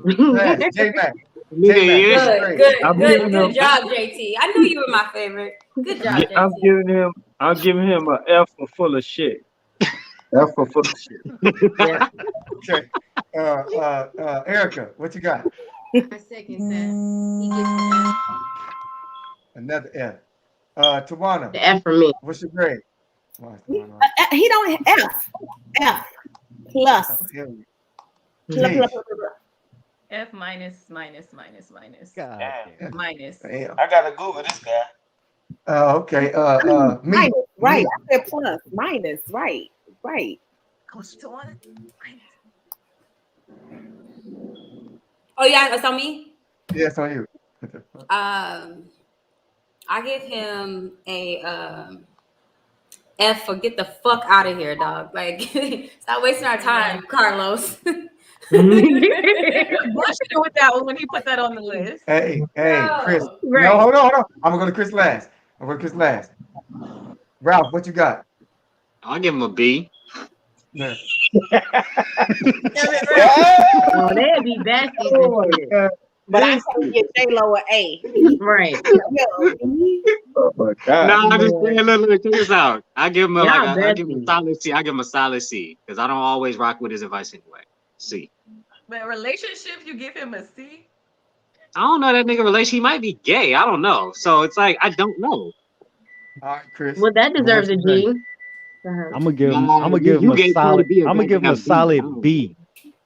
it? Pass. J-Mac. Good, I'm good giving him- job, JT. I knew you were my favorite. Good job, JT. I'm giving him an F for full of shit. F for full of shit. Okay. Erica, what you got? I second that. He gets an F. Another F. Tawana. The F for me. What's your grade? He don't F plus. F minus. God damn. Minus. Damn. I gotta Google this guy. Okay. Me. Minus, right. I said plus, minus, right. Oh yeah, it's on me. Yeah, it's on you. I give him a F for get the fuck out of here, dog. Like, stop wasting our time, Carlos. Bullshit with that one when he put that on the list. Hey, Chris. Right. No, hold on. I'm gonna go to Chris last. Ralph, what you got? I'll give him a B. Yeah. Oh, that'd be bad. But I can get J-Lo an A. Right. Oh my God. No, I'm just saying, look, check this out. I give him Y'all I give him a solid C. I give him a solid C because I don't always rock with his advice anyway. C. But relationships, you give him a C. I don't know that nigga relation. He might be gay. I don't know. So it's like I don't know. All right, Chris. Well, that deserves a G. I'm gonna give him. I'm gonna You give him a gave solid. Cardi B a I'm gonna give him a goddamn B. solid B.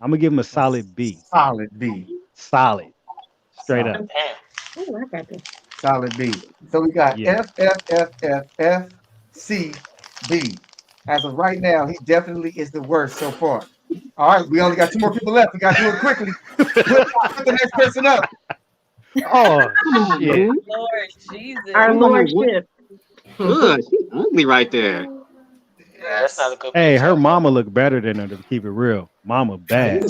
I'm gonna give him a solid B. Solid B. Solid. Straight up. Damn. Ooh, I got this. Solid B. So we got Yeah. F, C, B. As of right now, he definitely is the worst so far. All right, we only got 2 more people left. We got to do it quickly. Put the next person up. Oh shit. Lord Jesus. Our lordship. Good. She's ugly right there. Yeah, that's not a good Hey, picture. her mama look better than her, to keep it real. Mama bad.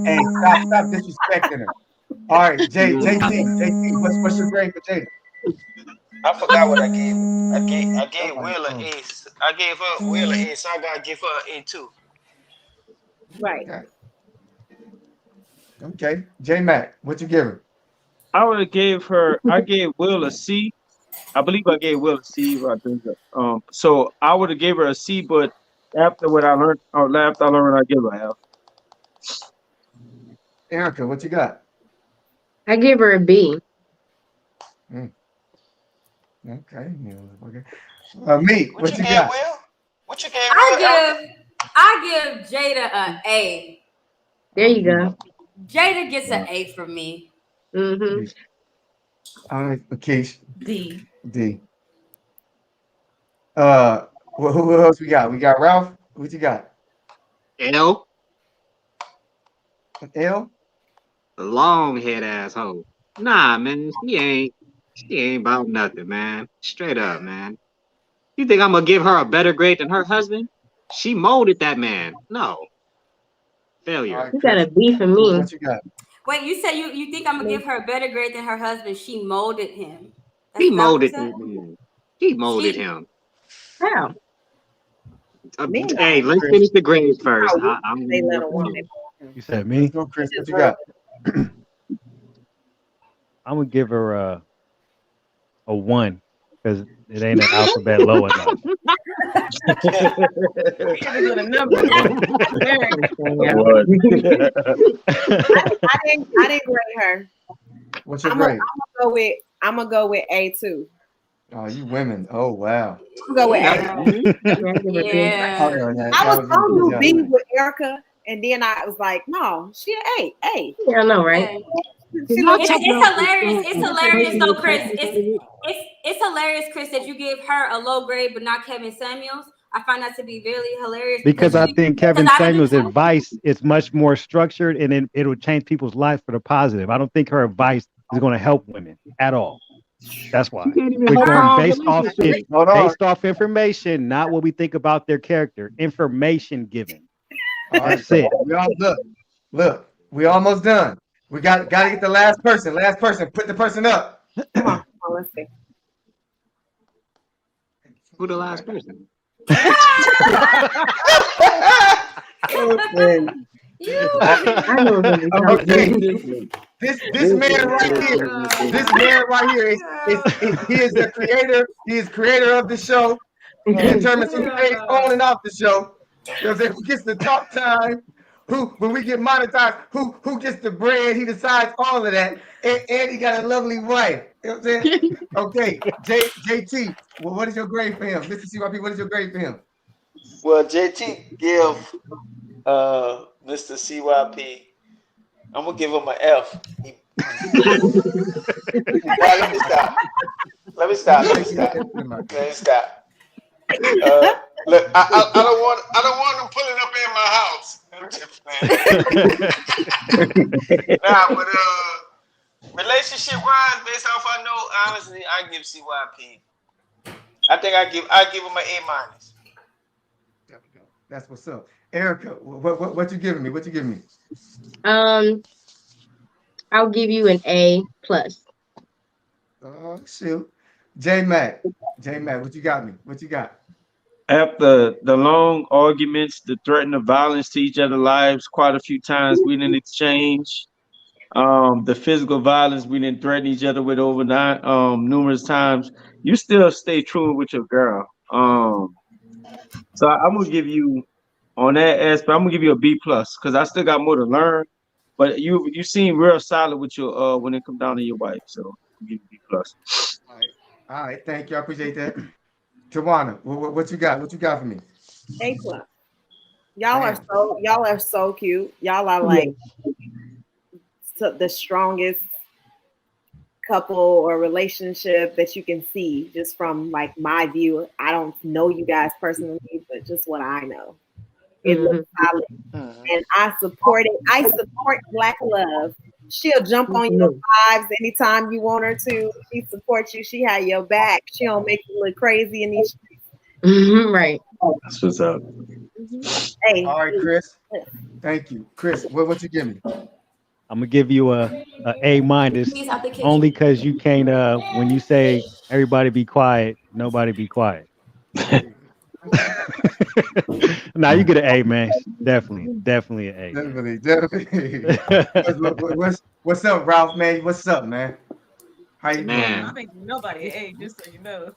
Hey, stop disrespecting her. All right, JT, what's your grade for Jada? I forgot what I gave. I gave Will an A. I gave her Will an A, so I gotta give her an A too. Right. Okay. J Mac, what you give her? I would have gave her. I gave Will a C. I believe I gave Will a C. I think. So I would have gave her a C, but after what I learned, after I learned, I give her a F. Erica, what you got? I give her a B. Okay. Me, what you got? Will? What you gave? I give Jada an A. There you go. Jada gets an A from me. Mm-hmm. All right, Keish. D. D. Who else we got? We got Ralph. What you got? L. L. The long head asshole. Nah, man, she ain't about nothing, man. Straight up, man. You think I'm gonna give her a better grade than her husband? She molded that man. No. Failure. You got a B for me. What you got? Wait, you said you think I'm gonna give her a better grade than her husband? She molded him. He That's molded what you said? him. He molded him. How? Hey, let's finish the grades first. I'm They let a woman. You said me? Go, Chris. What you got? I'm gonna give her a 1 because it ain't an alphabet low enough. I didn't grade her. What's your grade? I'm gonna go with A too. Oh, you women. Oh, wow. I'm gonna go with A. Yeah. I was on to B with Erica, and then I was like, no, she an A. Yeah, I know, right? It's hilarious. It's hilarious though, Chris. It's hilarious, Chris, that you gave her a low grade but not Kevin Samuels. I find that to be really hilarious Because I think Kevin because I don't Samuels' think- advice is much more structured and it'll change people's lives for the positive. I don't think her advice is going to help women at all. That's why. We're going based off information, not what we think about their character. Information given. That's it. We all look. We almost done. We got to get the last person. Last person. Put the person up. Come on, let's see. Who the last person? Okay. This man right here is he is the creator. He is creator of the show. He determines who stays on and off the show. You know what I'm saying? Who gets the talk time? Who, when we get monetized, who gets the bread? He decides all of that. And he got a lovely wife. You know what I'm saying? Okay, JT, well, what is your grade for him? Mr. CYP, what is your grade for him? Well, JT give Mr. CYP. I'm gonna give him an F. Let me stop. Look, I don't want him pulling up in my house. I'm just playing. Nah, but relationship wise, based off I know, honestly, I give CYP. I think I give him an A minus. There we go. That's what's up. Erica, what you giving me? What you giving me? I'll give you an A plus. Oh shoot. J Mac, what you got me? What you got? After the long arguments, the threat of violence to each other's lives, quite a few times we didn't exchange. The physical violence we didn't threaten each other with overnight, numerous times. You still stay true with your girl. So I'm gonna give you on that aspect. I'm gonna give you a B plus because I still got more to learn. But you seem real solid with your when it comes down to your wife. So I'll give you B plus. All right. Thank you. I appreciate that. Tawana, what you got? What you got for me? A plus. Y'all are so cute. Y'all are like the strongest couple or relationship that you can see just from like my view. I don't know you guys personally, but just what I know. It looks solid. And I support it. I support Black love. She'll jump on your vibes anytime you want her to. She supports you. She had your back. She don't make you look crazy in these streets. Right. That's what's up. Hey. All right, Chris. Thank you. Chris, what you give me? I'm gonna give you a A minus only because you can't when you say everybody be quiet, nobody be quiet. Nah, you get an A, man. Definitely an A. Definitely. What's up, Ralph, man? What's up, man? How you doing? I think nobody A, just so you know.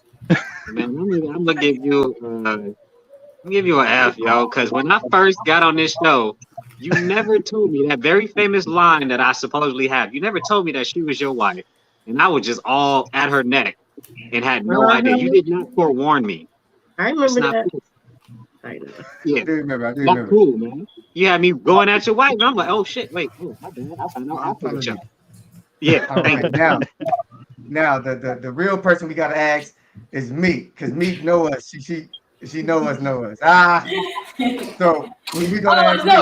Man, I'm gonna give you an F, yo, because when I first got on this show, you never told me that very famous line that I supposedly have. You never told me that she was your wife, and I was just all at her neck and had no idea. You did not forewarn me. I remember That's not that. cool. I know. Yeah, I do remember. not cool, man. You had me going at your wife, and I'm like, oh shit, wait, my bad. I found out. I'll put it up. Yeah, All thank right, you. now the real person we gotta ask is Meek, because Meek know us. She know us. So we gonna ask It's Meek.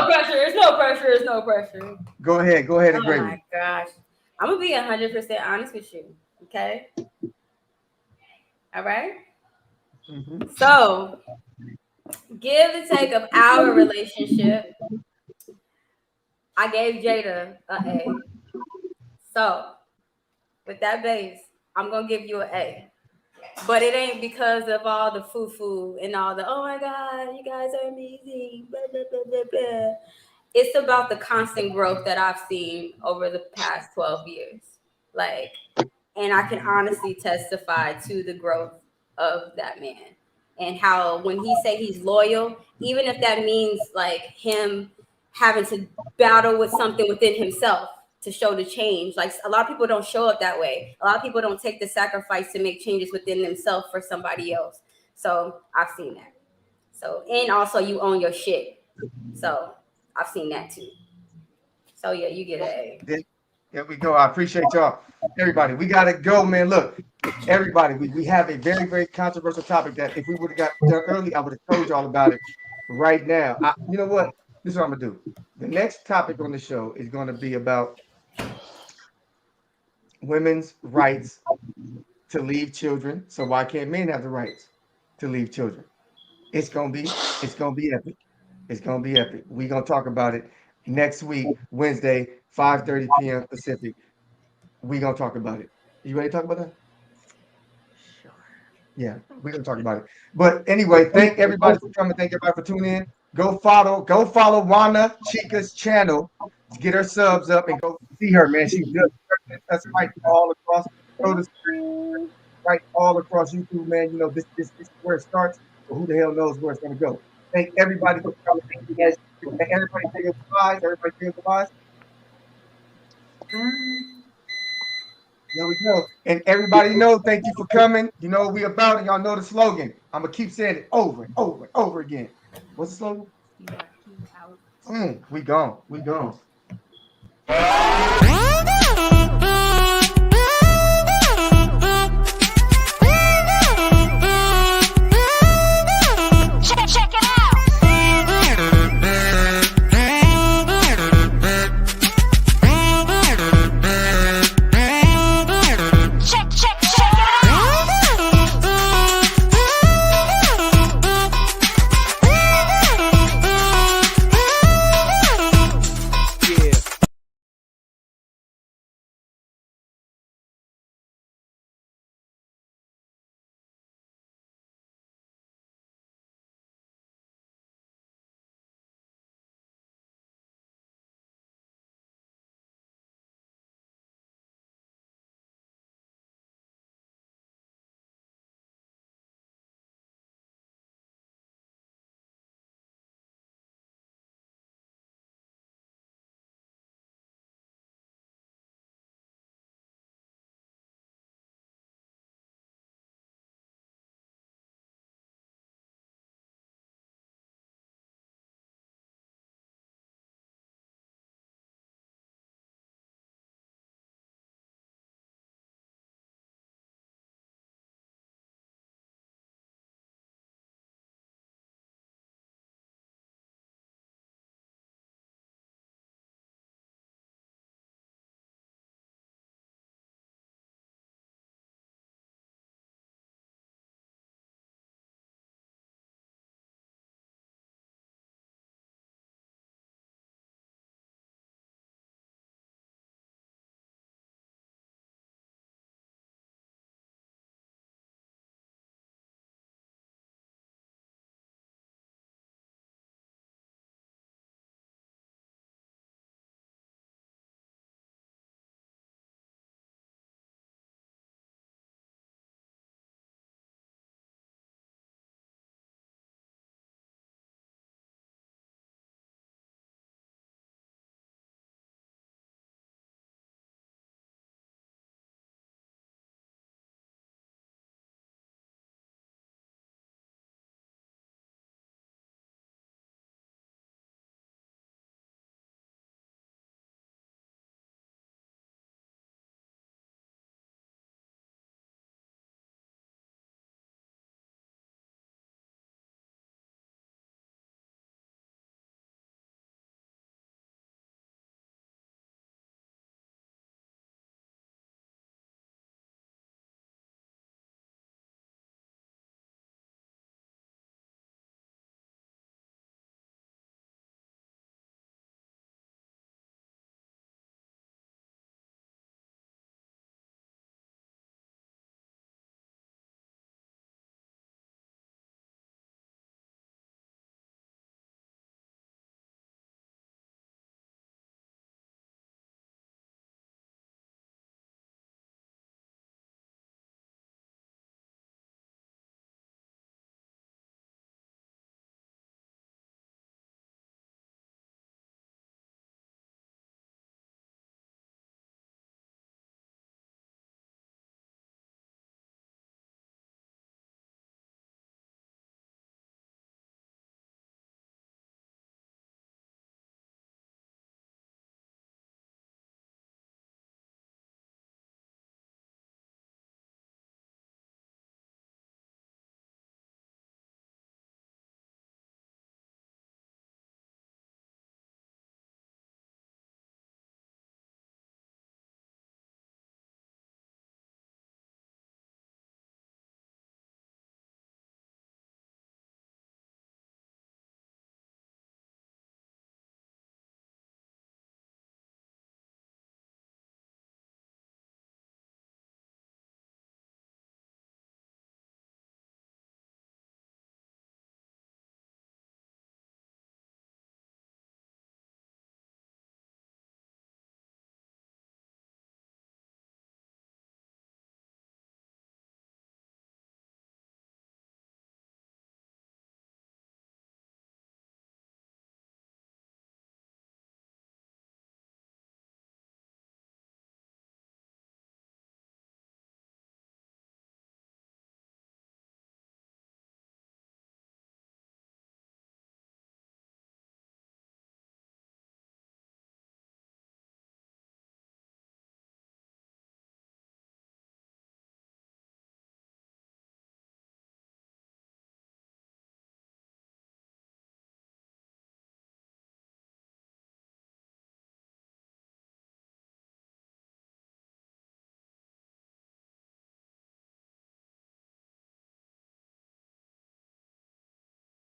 no pressure. Go ahead and grade my gosh. I'm gonna be 100% honest with you. Okay. All right. So, give and take of our relationship, I gave Jada an A. So, with that base, I'm gonna give you an A. But it ain't because of all the foo-foo and all the, oh my God, you guys are amazing, blah, blah, blah, blah, blah. It's about the constant growth that I've seen over the past 12 years. Like, and I can honestly testify to the growth of that man. And how when he say he's loyal, even if that means like him having to battle with something within himself to show the change. Like a lot of people don't show up that way. A lot of people don't take the sacrifice to make changes within themselves for somebody else. So I've seen that. So, and also you own your shit. So I've seen that too. So yeah, you get an A. There we go. I appreciate y'all. Everybody, we gotta go, man. Look, everybody, we have a very, very controversial topic that if we would have got there early, I would have told y'all about it right now. You know what? This is what I'm gonna do. The next topic on the show is gonna be about women's rights to leave children. So why can't men have the rights to leave children? It's gonna be epic. It's gonna be epic. We're gonna talk about it next week, Wednesday, 5:30 p.m. Pacific. We're gonna talk about it. You ready to talk about that? Sure. Yeah, we're gonna talk about it. But anyway, thank everybody for coming. Thank everybody for tuning in. Go follow Juana Chica's channel to get her subs up and go see her, man. She's just that's right all across right all across YouTube, man. You know, this is where it starts, but who the hell knows where it's gonna go. Thank everybody for coming. Thank you guys. Thank everybody say goodbyes. Everybody say goodbyes. There we go. And everybody know, thank you for coming. You know what we about, and y'all know the slogan. I'm gonna keep saying it over and over and over again. What's the slogan? We gone.